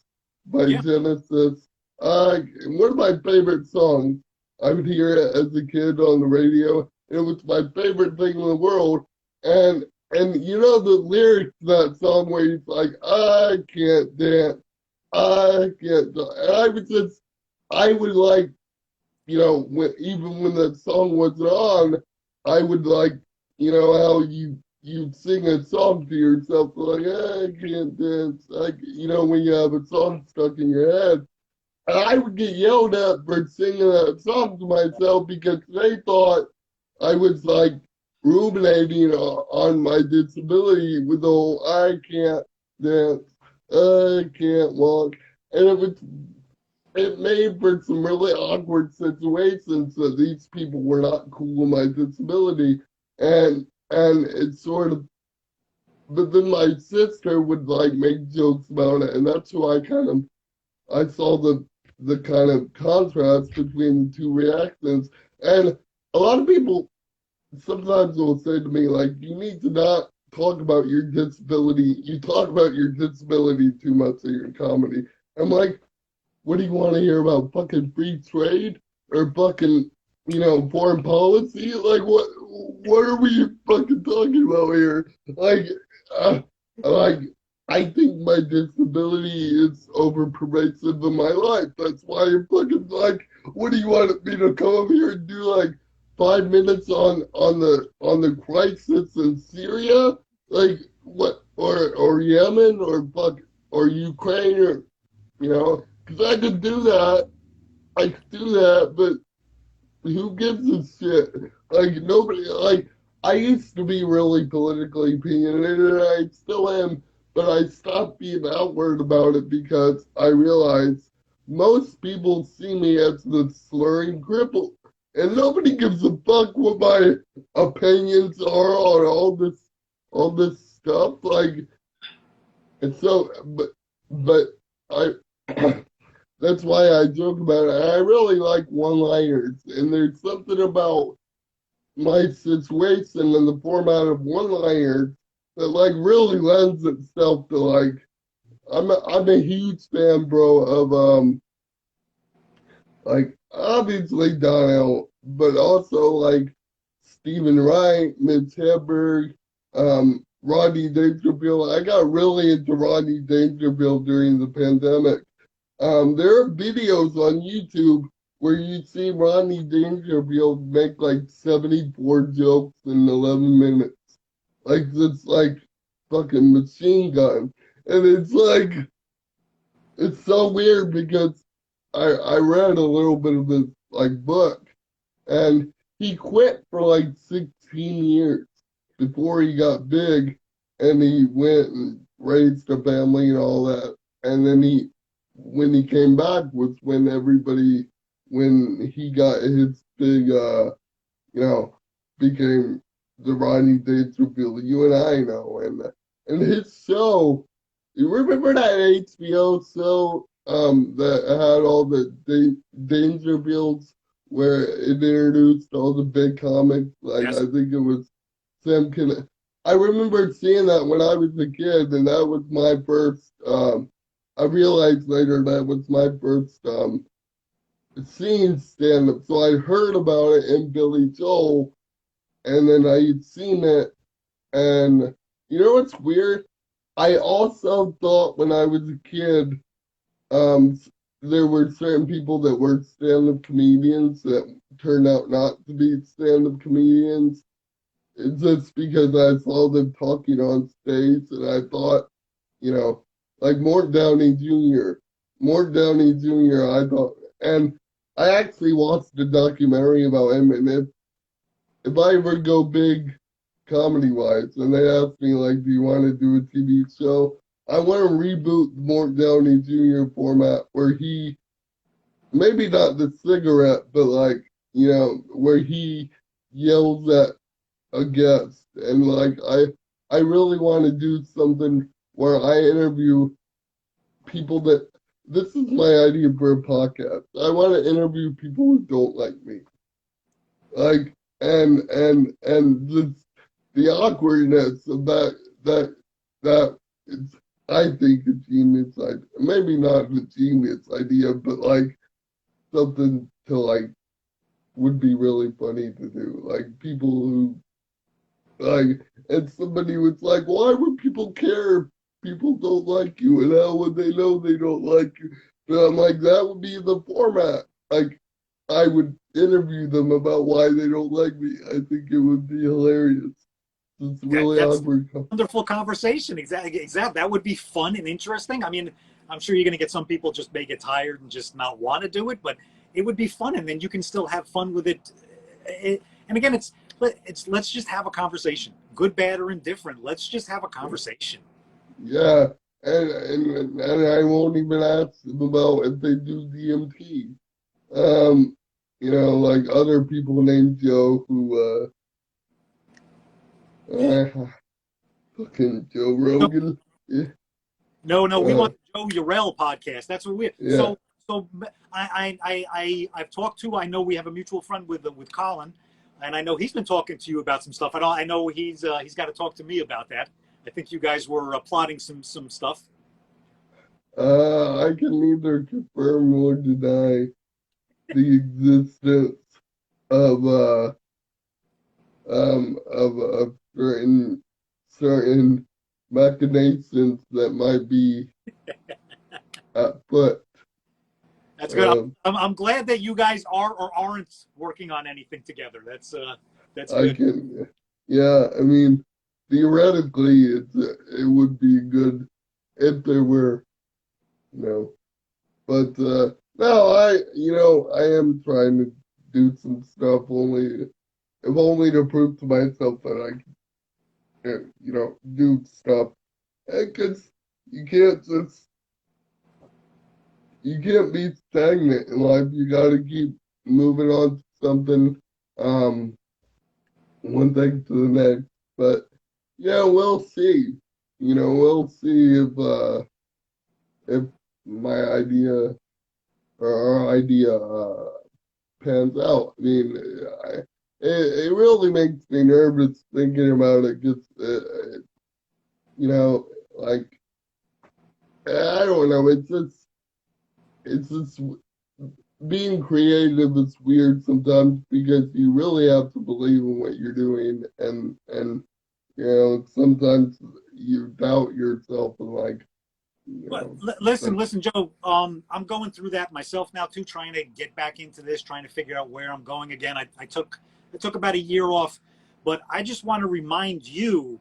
by Yeah. Genesis? One of my favorite songs. I would hear it as a kid on the radio. It was my favorite thing in the world, and you know the lyrics to that song where he's like, "I can't dance." I can't. And I was just, I would like, even when that song wasn't on, I would like, how you sing a song to yourself like, I can't dance, like, when you have a song stuck in your head. And I would get yelled at for singing that song to myself because they thought I was like ruminating on my disability with the whole I can't dance, I can't walk. And it made for some really awkward situations that these people were not cool with my disability. And it's sort of but then my sister would like make jokes about it, and that's who I saw the kind of contrast between the two reactions. And a lot of people sometimes will say to me, like, you need to not talk about your disability. You talk about your disability too much in your comedy. I'm like, what do you want to hear about? Fucking free trade or fucking, foreign policy? Like, what are we fucking talking about here? Like, uh, like, I think my disability is over pervasive in my life. That's why I'm fucking like, what do you want me to come over here and do like 5 minutes on the crisis in Syria? Like what or Yemen or Ukraine or because I could do that. I could do that, but who gives a shit? Like nobody. Like I used to be really politically opinionated, and I still am, but I stopped being outward about it because I realized most people see me as the slurring cripple, and nobody gives a fuck what my opinions are on all this stuff. Like, and so, but I. That's why I joke about it. I really like one-liners, and there's something about my situation and the format of one-liners that like really lends itself to like I'm a huge fan, bro, of like obviously Donnell, but also like Stephen Wright, Mitch Hedberg, Rodney Dangerfield. I got really into Rodney Dangerfield during the pandemic. There are videos on YouTube where you see Rodney Dangerfield make like 74 jokes in 11 minutes. Like this like fucking machine gun. And it's like it's so weird because I read a little bit of his like book and he quit for like 16 years before he got big and he went and raised a family and all that. And then when he came back was when he got his big, you know, became the Rodney Dangerfield you and I know. And his show, you remember that HBO show that had all the Dangerfields where it introduced all the big comics? Like, Yes. I think it was Sam Kin. I remember seeing that when I was a kid, and that was my first, I realized later that was my first seeing stand-up. So I heard about it in Billy Joel, and then I had seen it, and you know what's weird? I also thought when I was a kid, um, there were certain people that were stand-up comedians that turned out not to be stand-up comedians. It's just because I saw them talking on stage, and I thought, you know, like Mort Downey Jr. Mort Downey Jr. I thought, and I actually watched a documentary about him, and if I ever go big comedy wise, and they ask me like, do you want to do a TV show? I want to reboot the Mort Downey Jr. format where he maybe not the cigarette, but like where he yells at a guest, and like I really want to do something where I interview people that this is my idea for a podcast. I want to interview people who don't like me, like and the awkwardness of that is, I think, a genius idea. Maybe not a genius idea, but like something to like would be really funny to do. Like people who like, and somebody was like, why would people care if people don't like you? And how would they know they don't like you? But I'm like, that would be the format. Like, I would interview them about why they don't like me. I think it would be hilarious. It's really That's awkward. wonderful conversation. Exactly. Exactly. That would be fun and interesting. I mean, I'm sure you're going to get some people just may get tired and just not want to do it, but it would be fun, and then you can still have fun with it. And again, it's let's just have a conversation, good, bad, or indifferent. Let's just have a conversation. Yeah, and I won't even ask them about if they do DMT. Like other people named Joe who Yeah. fucking Joe No, Rogan. Yeah, no, we uh, want the Joe Urel podcast. That's what we. yeah. So I've talked to. I know we have a mutual friend with Colin, and I know he's been talking to you about some stuff. I know he's got to talk to me about that. I think you guys were plotting some stuff. I can neither confirm nor deny the existence of of certain machinations that might be at foot. That's good. Um, I'm glad that you guys are or aren't working on anything together. That's I good. can, yeah. I mean, theoretically, it would be good if there were, you know. But no, I am trying to do some stuff only, if only to prove to myself that I can, do stuff. Because you can't just, you can't be stagnant in life. You got to keep moving on to something, one thing to the next. But yeah, we'll see. We'll see if my idea or our idea pans out. I mean, it really makes me nervous thinking about it. Because like I don't know. It's just being creative is weird sometimes because you really have to believe in what you're doing, and you know, sometimes you doubt yourself and like, you But know, listen, but listen, Joe. I'm going through that myself now too, trying to get back into this, trying to figure out where I'm going again. I took about a year off, but I just want to remind you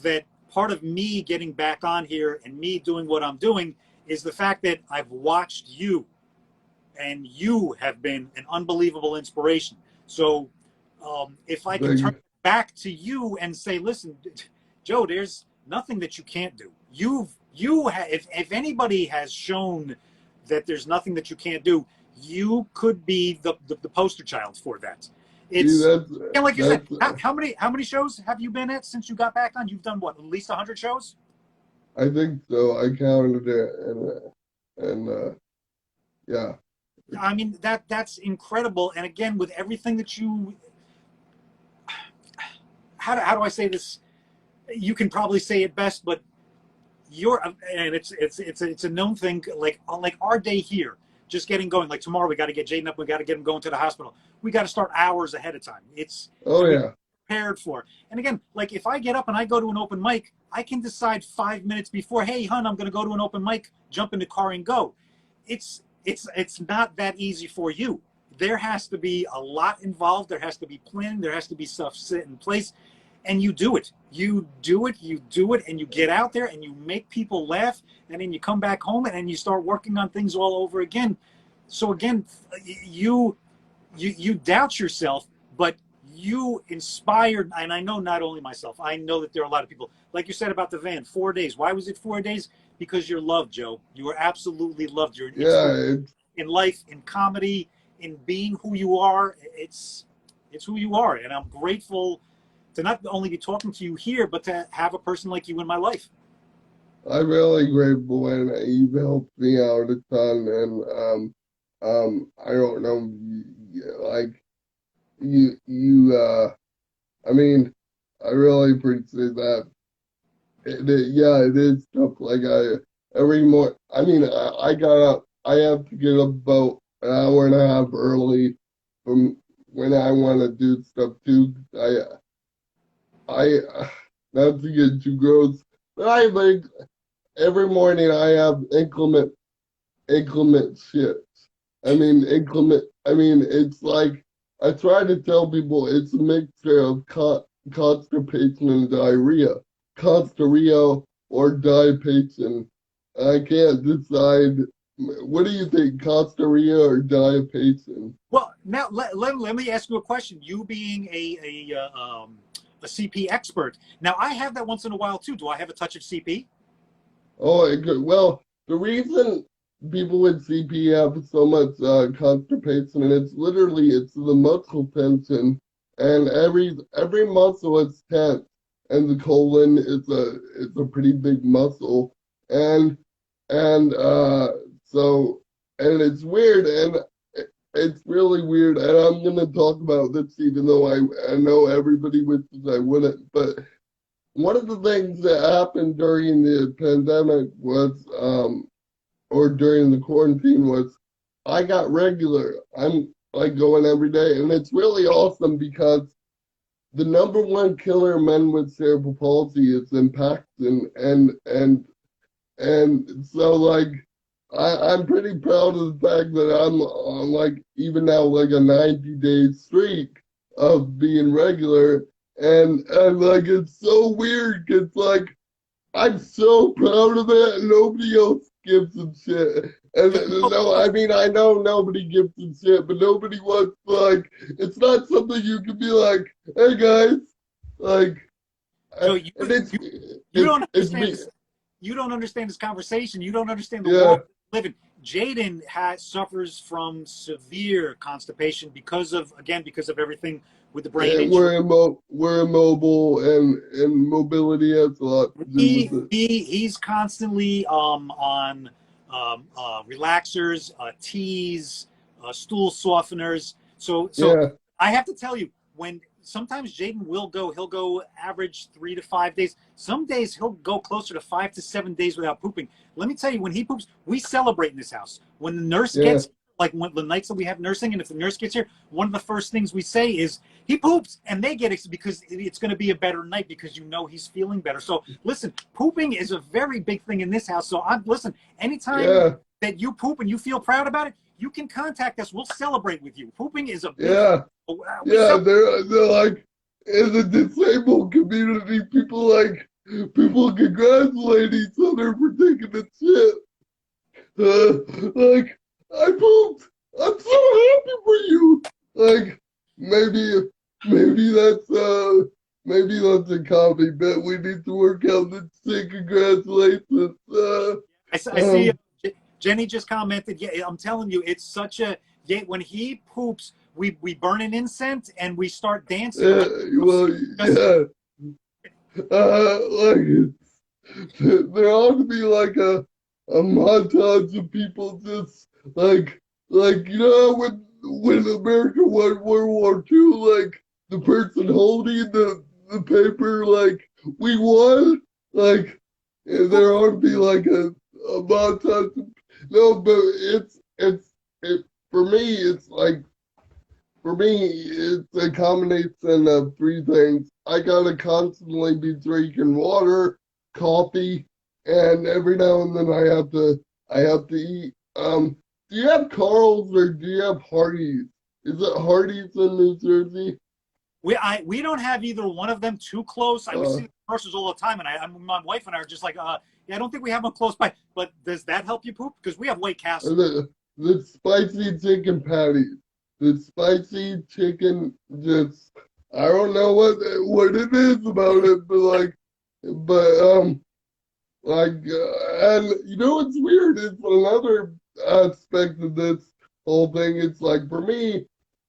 that part of me getting back on here and me doing what I'm doing is the fact that I've watched you, and you have been an unbelievable inspiration. So, if I can turn they, back to you and say, listen, Joe, there's nothing that you can't do. If anybody has shown that there's nothing that you can't do, you could be the poster child for that. see, It's, and like you said, that's how many shows have you been at since you got back on? You've done what, at least 100 shows? I think so. I counted it, and yeah, I mean, that's incredible. And again, with everything that you, how do I say this? You can probably say it best, but you're, and it's a known thing. Like on like our day here, just getting going. Like tomorrow, we got to get Jaden up. We got to get him going to the hospital. We got to start hours ahead of time. It's oh and we yeah, prepared for. And again, like if I get up and I go to an open mic, I can decide 5 minutes before. Hey, hun, I'm going to go to an open mic. Jump in the car and go. It's not that easy for you. There has to be a lot involved. There has to be planning. There has to be stuff set in place, and you do it. You do it. You do it, and you get out there and you make people laugh, and then you come back home and you start working on things all over again. So again, you doubt yourself, but you inspired, and I know not only myself, I know that there are a lot of people, like you said about the van, 4 days. Why was it 4 days? Because you're loved, Joe. You are absolutely loved. You're an yeah. inspiration in life, in comedy, in being who you are. It's who you are, and I'm grateful to not only be talking to you here, but to have a person like you in my life. I'm really grateful, and you've helped me out a ton. And I don't know, like I mean, I really appreciate that. Yeah, it is tough. Like every morning. I mean, I got up. I have to get up about an hour and a half early from when I want to do stuff too. I not to get too gross, but I like every morning I have inclement shit. I mean, inclement. I mean, it's like I try to tell people it's a mixture of constipation and diarrhea, constaria or diapation. I can't decide. What do you think, constaria or diapation? Well, now let me ask you a question. You being a CP expert, now I have that once in a while too. Do I have a touch of CP? Oh, it could, well, the reason people with CP have so much constipation, and it's the muscle tension, and every muscle is tense, and the colon is a pretty big muscle, and and so and it's weird, and it's really weird, and I'm gonna talk about this even though I know everybody wishes I wouldn't, but one of the things that happened during the pandemic was, or during the quarantine was, I got regular. I'm like going every day, and it's really awesome because the number one killer in men with cerebral palsy is impaction, and so like I'm pretty proud of the fact that I'm on like even now like a 90-day streak of being regular, and like it's so weird. It's like I'm so proud of it, and nobody else gives a shit. And no, I mean I know nobody gives a shit, but nobody wants like it's not something you can be like, hey guys, like, Joe, and you don't it's understand me, this. You don't understand this conversation. You don't understand the yeah. world we live in. Jaden suffers from severe constipation because of everything with the brain And injury. we're immobile, and mobility has a lot to do with it. He's constantly on relaxers, teas, stool softeners. So Yeah, I have to tell you, when sometimes Jaden will go, he'll go average 3 to 5 days. Some days he'll go closer to 5 to 7 days without pooping. Let me tell you, when he poops, we celebrate in this house. When the nurse yeah. gets, like when the nights that we have nursing, and if the nurse gets here, one of the first things we say is he poops, and they get it because it's going to be a better night because you know he's feeling better. So listen, pooping is a very big thing in this house. So listen, anytime Yeah, that you poop and you feel proud about it, you can contact us. We'll celebrate with you. Pooping is a big yeah, thing. We yeah. celebrate. They're like in the disabled community, people congratulate each other for taking a shit. Like I pooped. I'm so happy for you. Like maybe maybe that's maybe that's a comedy bit. We need to work out the say congratulations. I see Um Jenny just commented. Yeah, I'm telling you, it's such a yeah. When he poops, we burn an incense and we start dancing. yeah, Like well just yeah. Like there ought to be like a montage of people just like you know when America won World War II, like the person holding the paper like we won, like there ought to be like a montage of, no, but it for me it's like for me, it's a combination of three things. I gotta constantly be drinking water, coffee, and every now and then I have to eat. Do you have Carl's or do you have Hardee's? Is it Hardee's in New Jersey? we don't have either one of them too close. I would Uh, see the commercials all the time, and my wife and I are just like, yeah, I don't think we have them close by. But does that help you poop? Because we have White Castle. the spicy chicken patties. The spicy chicken just I don't know what it is about it, but and you know what's weird is another aspect of this whole thing. It's like for me,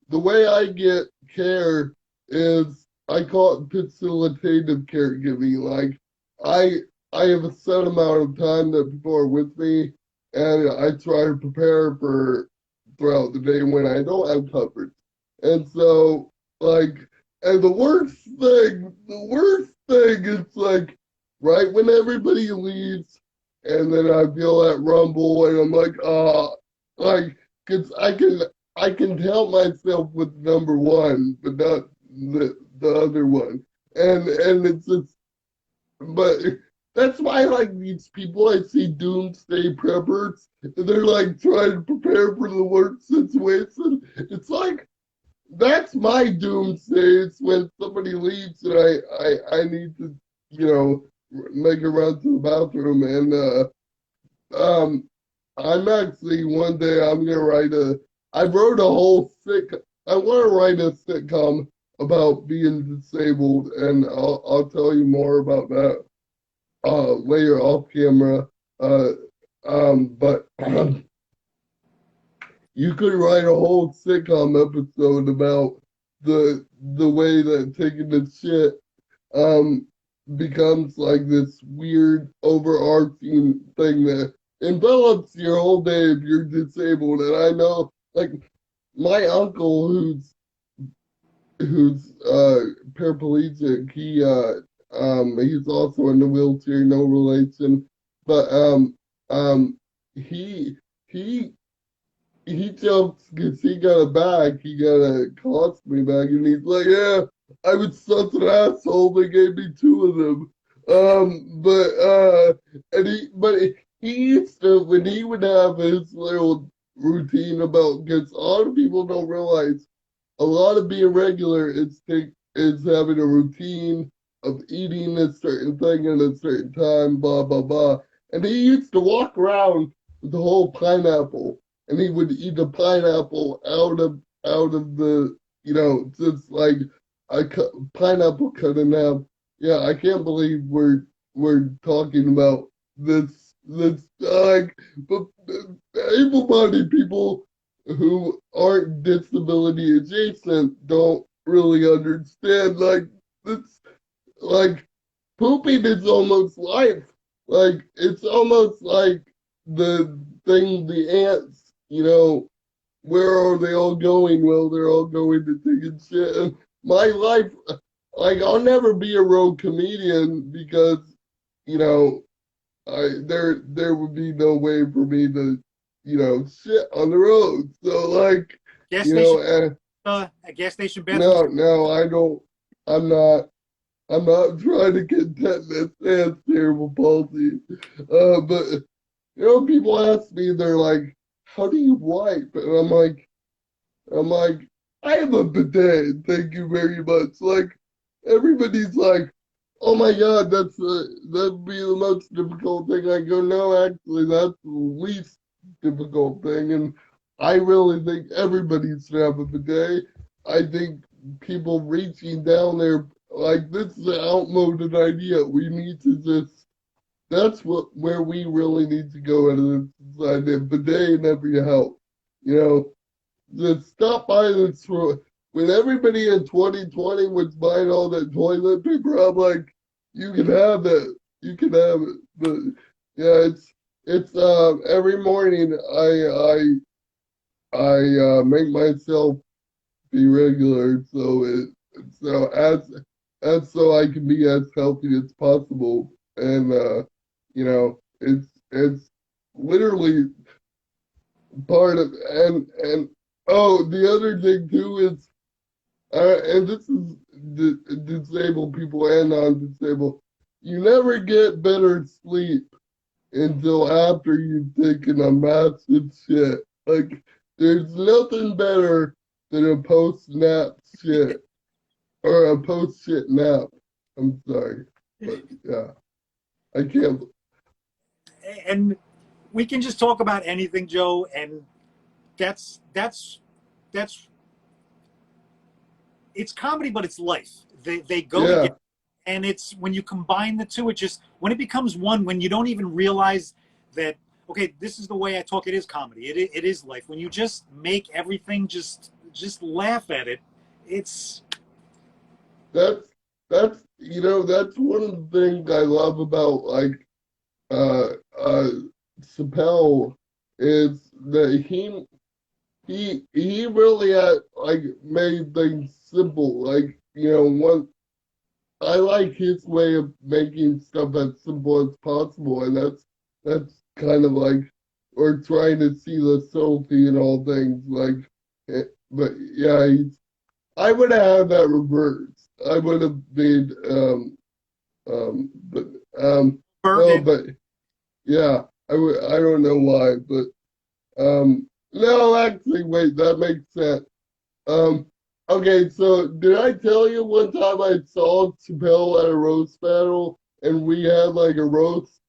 the way I get care is I call it facilitative caregiving. Like I I have a set amount of time that people are with me, and I try to prepare for throughout the day when I don't have coverage. And so like and the worst thing is like right when everybody leaves, and then I feel that rumble, and I'm like, like, cause I can tell myself with number one, but not the other one, and it's just, but that's why like these people I see doomsday preppers, they're like trying to prepare for the worst situation. It's like that's my doomsday. It's when somebody leaves and I need to, you know, make a run to the bathroom. And I'm actually one day I'm gonna write a. I wrote a whole I want to write a sitcom about being disabled, and I'll tell you more about that later off camera. Uh, but you could write a whole sitcom episode about the way that taking a shit um becomes like this weird overarching thing that envelops your whole day if you're disabled. And I know like my uncle who's paraplegic, he's also in the wheelchair, no relation. But he he he jumps because he got a bag. He got a colostomy bag, and he's like, "Yeah, I was such an asshole. They gave me two of them." And he used to when he would have his little routine about because a lot of people don't realize a lot of being regular is having a routine of eating a certain thing at a certain time, blah blah blah. And he used to walk around with the whole pineapple, and he would eat a pineapple out of the just like a pineapple cut in half. Yeah, I can't believe we're talking about this like but able-bodied people who aren't disability adjacent don't really understand like this like pooping is almost life. Like it's almost like the thing the ants, where are they all going? Well, they're all going to take a shit. And my life, like I'll never be a road comedian because, you know, there would be no way for me to shit on the road. So like, Gas you station, know, a gas station bathroom. no, I don't. I'm not. I'm not trying to get tetanus and cerebral palsy. But people ask me, they're like, "How do you wipe?" And I'm like, I have a bidet. Thank you very much. Like everybody's like, "Oh my God, that'd be the most difficult thing." I go, "No, actually, that's the least difficult thing." And I really think everybody should have a bidet. I think people reaching down there, like this is an outmoded idea. We need to just that's where we really need to go as a society. A bidet in every house. You know, just stop by this for when everybody in 2020 was buying all that toilet paper. I'm like, you can have it, you can have it. But yeah, it's every morning I make myself be regular so so I can be as healthy as possible. And it's literally part of and oh, the other thing too is and this is disabled people and non-disabled. You never get better sleep until after you've taken a massive shit. Like there's nothing better than a post-nap shit or a post-shit nap. I'm sorry, but yeah, I can't. And we can just talk about anything, Joe, and that's it's comedy, but it's life. They go Yeah, together, and it's when you combine the two, it just when it becomes one, when you don't even realize that okay, this is the way I talk. It is comedy. It is life. When you just make everything just laugh at it, it's that's that's one of the things I love about like uh uh Chappelle is that he really had like made things simple. Like, one I like his way of making stuff as simple as possible, and that's kind of like or trying to see the subtlety in all things. Like, but yeah, I would have had that reversed. I would have made but no, burden. but yeah, I would. I don't know why, but no, actually, wait, that makes sense. Um, okay, so did I tell you one time I saw Chappelle at a roast battle and we had like a roast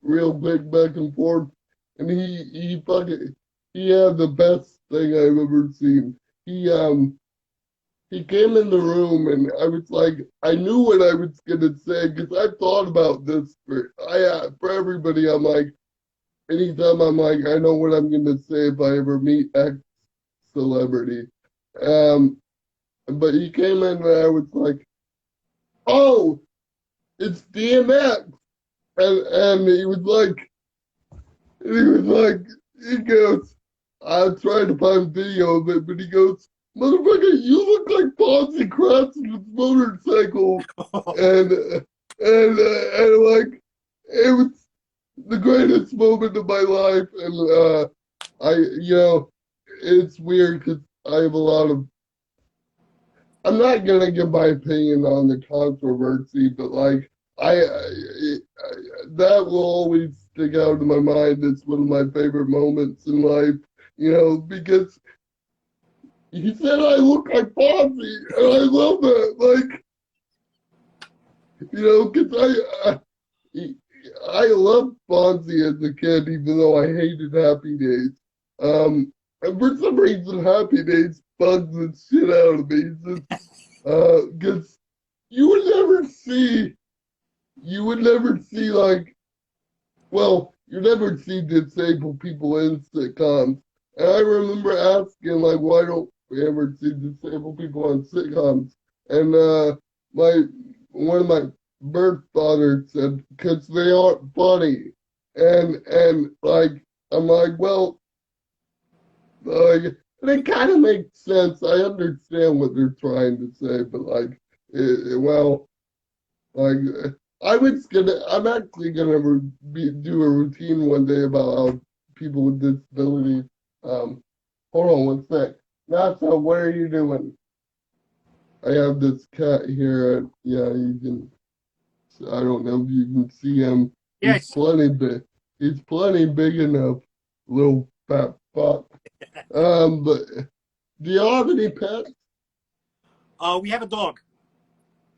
real big back and forth and he had the best thing I've ever seen. He came in the room and I was like I knew what I was gonna say because I thought about this for everybody. I'm like anytime I'm like I know what I'm gonna say if I ever meet X celebrity. Um, but he came in and I was like, "Oh, it's DMX," and he goes, I tried to find video of it, but he goes, "Motherfucker, you look like Fonzie crashing his motorcycle," and like it was the greatest moment of my life, and I it's weird because I have a lot of I'm not gonna give my opinion on the controversy, but like that will always stick out in my mind. It's one of my favorite moments in life, because he said I look like Fonzie, and I love that. Like, because I loved Fonzie as a kid, even though I hated Happy Days. And for some reason, Happy Days bugs the shit out of me. Because you would never see, you would never see like, well, you never see disabled people in sitcoms. And I remember asking like, why don't we ever see disabled people on sitcoms? And my one of my birth fathers said, because they aren't funny. And like, I'm like, well, and it kind of makes sense. I understand what they're trying to say, but like, well, like I'm actually gonna do a routine one day about how people with disabilities. Hold on one sec. Nasa, what are you doing? I have this cat here. Yeah, you can. I don't know if you can see him. He's Yes. plenty big. He's plenty big enough, little fat fuck. But do you have any pets? We have a dog,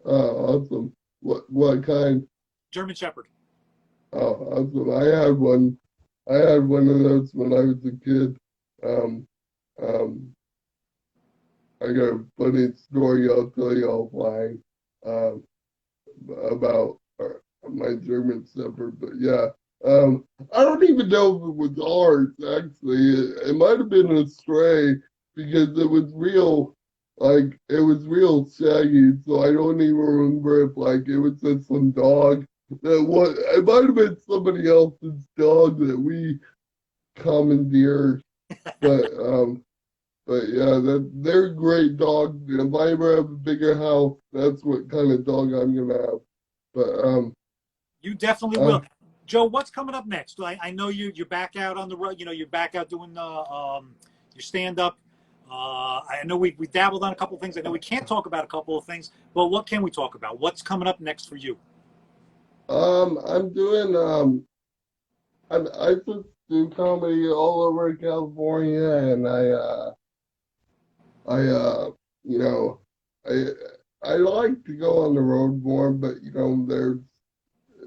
Oh, awesome. What kind? German Shepherd. Oh, awesome. I had one. I had one of those when I was a kid. Um, um, I got a funny story I'll tell you offline. Um, about my German Shepherd, but yeah. I don't even know if it was ours, actually. It might have been a stray because it was real, like, it was real shaggy, so I don't even remember if, like, it was just some dog. It might have been somebody else's dog that we commandeered, but, um, but yeah, they're great dogs. If I ever have a bigger house, that's what kind of dog I'm gonna have. But You definitely uh, will. Joe, what's coming up next? I know you're back out on the road. You know, you're back out doing your stand up. I know we dabbled on a couple of things. I know we can't talk about a couple of things, but what can we talk about? What's coming up next for you? I'm doing I just do comedy all over California, and I you know I I like to go on the road more, but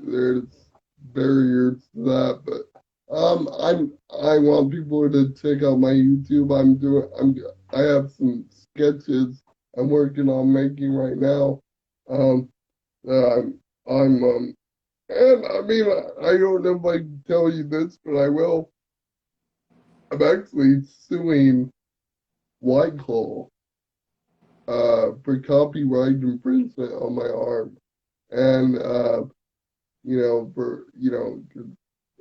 there's barriers to that. But I want people to check out my YouTube. I have some sketches I'm working on making right now. Um, I'm and I mean I don't know if I can tell you this, but I will. I'm actually suing White Claw for copyright infringement on my arm, and for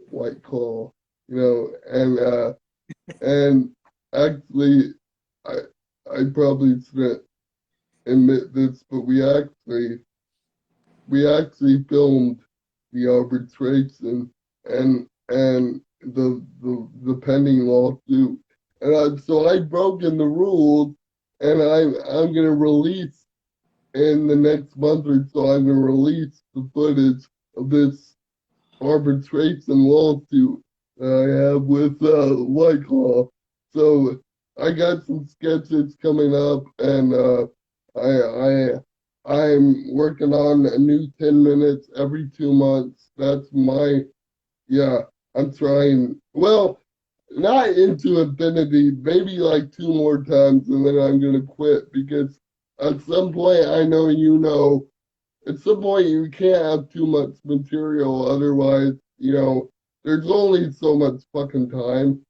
White Claw, and actually, I I probably shouldn't admit this, but we actually filmed the arbitration and the pending lawsuit, and so I've broken the rules, and I'm gonna release in the next month or so. I'm gonna release the footage of this arbitration lawsuit I have with White Claw. So I got some sketches coming up, and I I'm working on a new 10 minutes every 2 months. That's my yeah. I'm trying. Well, not into infinity. Maybe like two more times, and then I'm gonna quit because at some point I know at some point you can't have too much material, otherwise, there's only so much fucking time.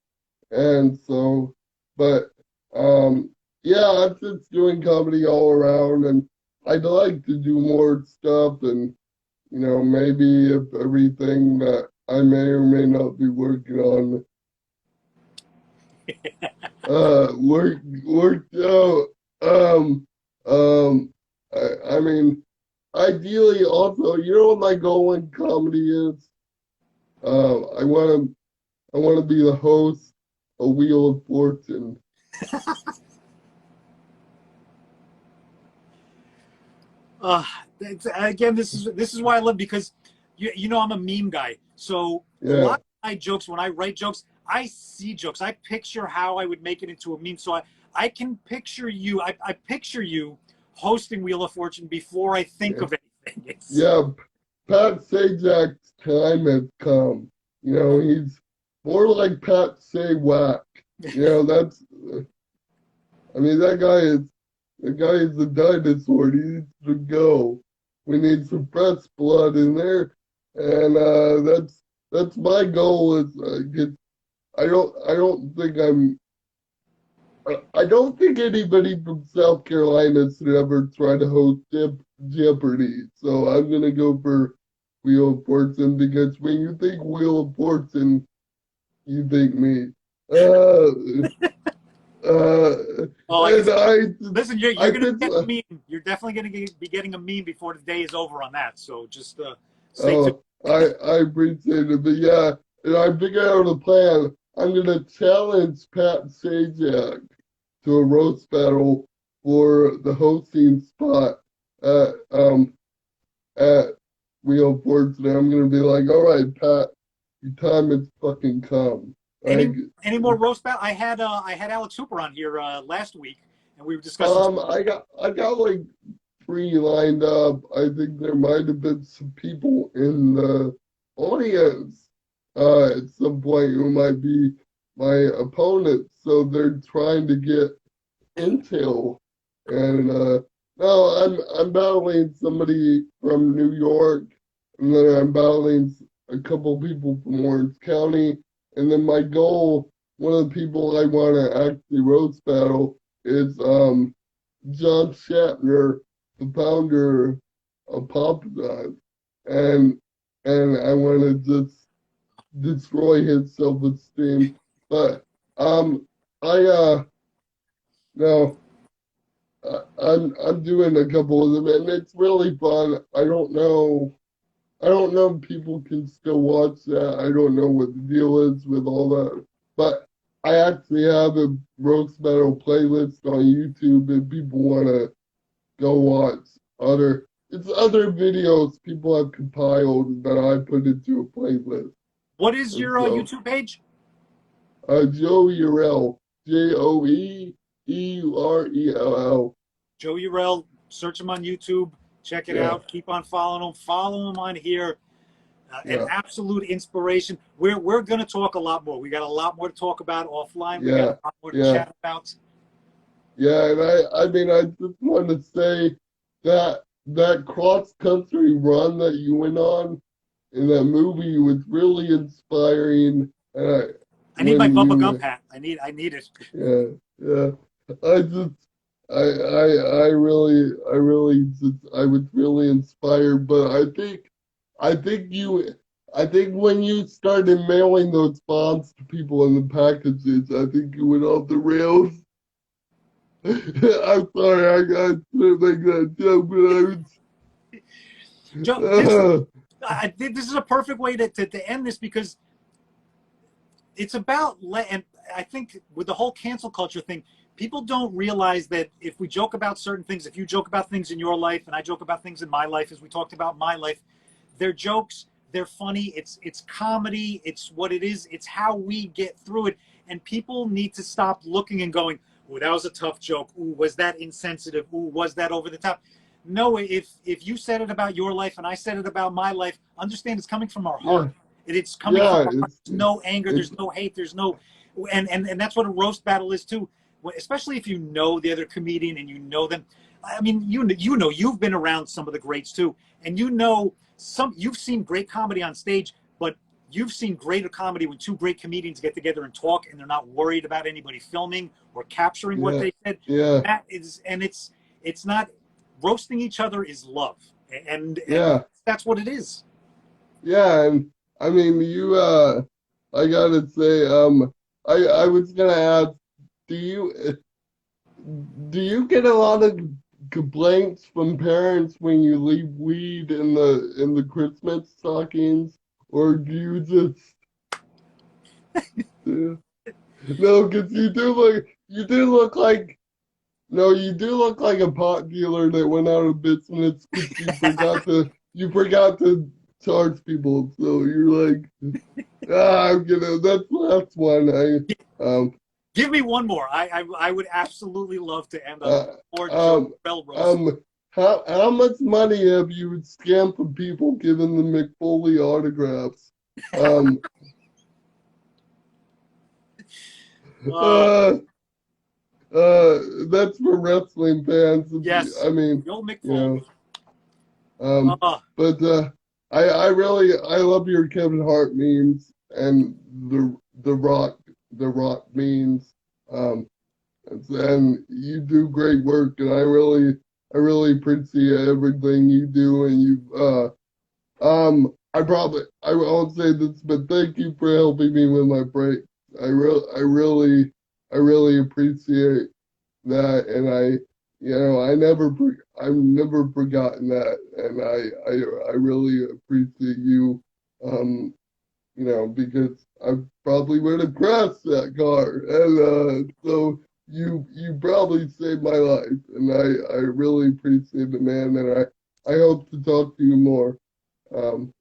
And so, but yeah, I'm just doing comedy all around, and I'd like to do more stuff, and maybe if everything that I may or may not be working on worked out. Um I mean, ideally, also, what my goal in comedy is? I want to be the host of Wheel of Fortune. Uh, Again, this is why I live, because I'm a meme guy. So a Yeah, lot of my jokes, when I write jokes, I see jokes. I picture how I would make it into a meme. So I can picture you. I picture you hosting Wheel of Fortune before I think yeah, of anything. yeah. Pat Sajak's time has come. He's more like Pat Sajak. That's. I mean, that guy is a dinosaur. He needs to go. We need some fresh blood in there, and that's my goal. Is get. I don't think anybody from South Carolina should ever try to host Jeopardy. So I'm gonna go for Wheel of Fortune because when you think Wheel of Fortune, you think me. Uh, uh, Oh, I can and see. Listen, you're I gonna just, get a meme. You're definitely gonna be getting a meme before the day is over on that. So just stay tuned. I appreciate it, but yeah, and I figured out a plan. I'm gonna challenge Pat Sajak to a roast battle for the hosting spot at at Wheel of Fortune. I'm gonna be like, all right, Pat, your time has fucking come. Any Like, any more roast battle? I had Alex Hooper on here last week, and we were discussing. I got like three lined up. I think there might have been some people in the audience at some point who might be my opponents. So they're trying to get intel. And no, I'm battling somebody from New York, and then I'm battling a couple people from Orange County, and then my goal, one of the people I want to actually roast battle is John Shatner, the founder of Papasan, and I want to just destroy his self-esteem. But I no. I'm doing a couple of them, and it's really fun. I don't know if people can still watch that. I don't know what the deal is with all that, but I actually have a roast battle playlist on YouTube if people want to go watch other videos people have compiled that I put into a playlist. What is And your so, YouTube page? Joe Urell, Joeurell. Joe Urell. Search him on YouTube. Check it Yeah, out. Keep on following him. Follow him on here. An yeah, absolute inspiration. We're going to talk a lot more. We got a lot more to talk about offline. We got yeah, a lot more to yeah. chat about. Yeah, and I mean, I just want to say that that cross country run that you went on in that movie was really inspiring. And I need my when Bubba Gump you, hat. I need it. yeah, yeah, I just, I really just, I was really inspired. But I think you, I think when you started mailing those bonds to people in the packages, I think you went off the rails. I'm sorry, I got to make that joke, Joe, but I think this is a perfect way to end this because it's about and I think with the whole cancel culture thing, people don't realize that if we joke about certain things, if you joke about things in your life and I joke about things in my life, as we talked about my life, they're jokes, they're funny, it's comedy, it's what it is, it's how we get through it, and people need to stop looking and going, "Ooh, that was a tough joke. Ooh, was that insensitive? Ooh, was that over the top?" No, if you said it about your life and I said it about my life, understand it's coming from our heart. yeah, It's coming from yeah, our heart. There's no anger, it's there's no hate, there's no, and that's what a roast battle is too. Especially if you know the other comedian and you know them. I mean, you know you've been around some of the greats too, and you know you've seen great comedy on stage, but you've seen greater comedy when two great comedians get together and talk, and they're not worried about anybody filming or capturing what yeah, they said. yeah, That is, and it's not roasting each other is love, and yeah, that's what it is. yeah, and I mean, I gotta say, I was gonna ask, do you do you get a lot of complaints from parents when you leave weed in the Christmas stockings, or do you just no? Because you do look like no, you do look like a pot dealer that went out of business because you forgot to charge people. So you're like, I'm gonna that's the last one. Give me one more. I would absolutely love to end on Uh, more Joe um Bell roast. um how much money have you scammed from people giving the McFoley autographs? Um Uh, uh that's for wrestling fans. yes, I mean, Joe you know. McFoley. Um, Uh, but I really I love your Kevin Hart memes and the Rock memes. Um, and you do great work, and I really appreciate everything you do. And I won't say this, but thank you for helping me with my break. I really appreciate that, and I've never forgotten that, and I really appreciate you, um, because I probably would have crashed that car. And so you probably saved my life, and I really appreciate it, man. And I hope to talk to you more.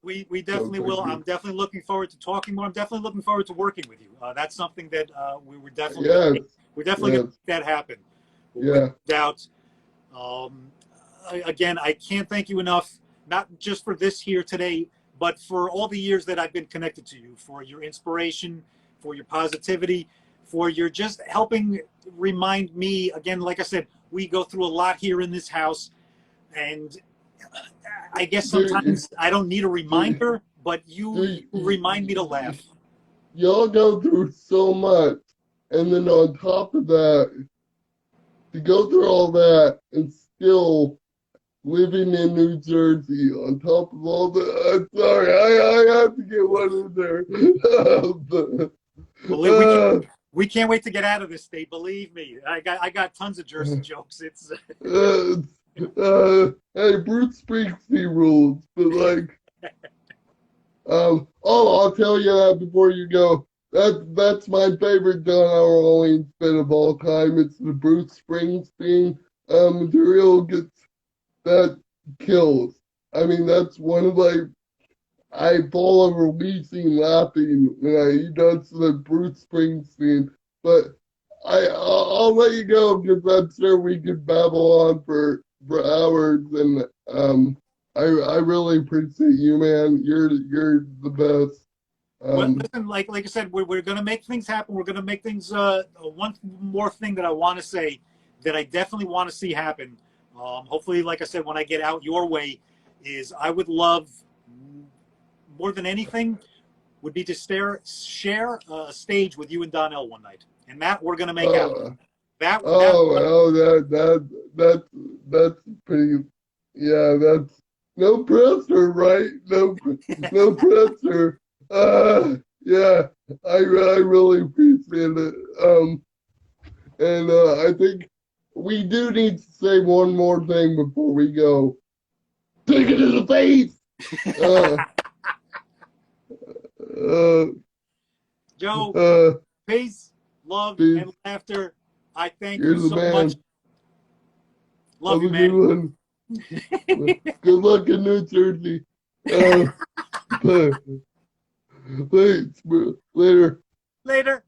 We So definitely will. thank I'm you. definitely looking forward to talking more. I'm definitely looking forward to working with you. That's something that Yes, we're definitely going yes, to make that happen, without yeah. doubt. Um, Again, I can't thank you enough, not just for this here today, but for all the years that I've been connected to you, for your inspiration, for your positivity, for your just helping remind me. Again, like I said, we go through a lot here in this house, and I guess Dude, sometimes I don't need a dude, reminder, but you dude, remind me to laugh. y'all go through so much, and then on top of that, to go through all that and still living in New Jersey on top of all the, I'm sorry, I have to get one in there. Believe we can't wait to get out of this state. Believe me, I got tons of Jersey jokes. It's uh, hey, Bruce Springsteen rules, but like, oh, I'll tell you that before you go. That's my favorite John Orleans bit of all time. It's the Bruce Springsteen material gets that kills. I mean, that's one of my. I fall over weeping laughing when he does the Bruce Springsteen. But I'll let you go because I'm sure we could babble on for hours. And I really appreciate you, man. You're the best. well, Um, listen, like I said, we're going to make things happen. We're going to make things. One more thing that I want to say that I definitely want to see happen. Hopefully, like I said, when I get out your way, is I would love more than anything would be to share a stage with you and Donnell one night, and that we're going to make happen. uh, That oh, well, that's pretty. Yeah, that's no pressure, right? No pressure. Yeah, I really appreciate it. And I think we do need to say one more thing before we go. Take it to the face. Uh, uh, Joe, uh, peace, love, and Peace. laughter. I thank you You're the so much. man. Love Have you, a good man. one. Good luck in New Jersey. Uh, thanks, bro. Later. Later.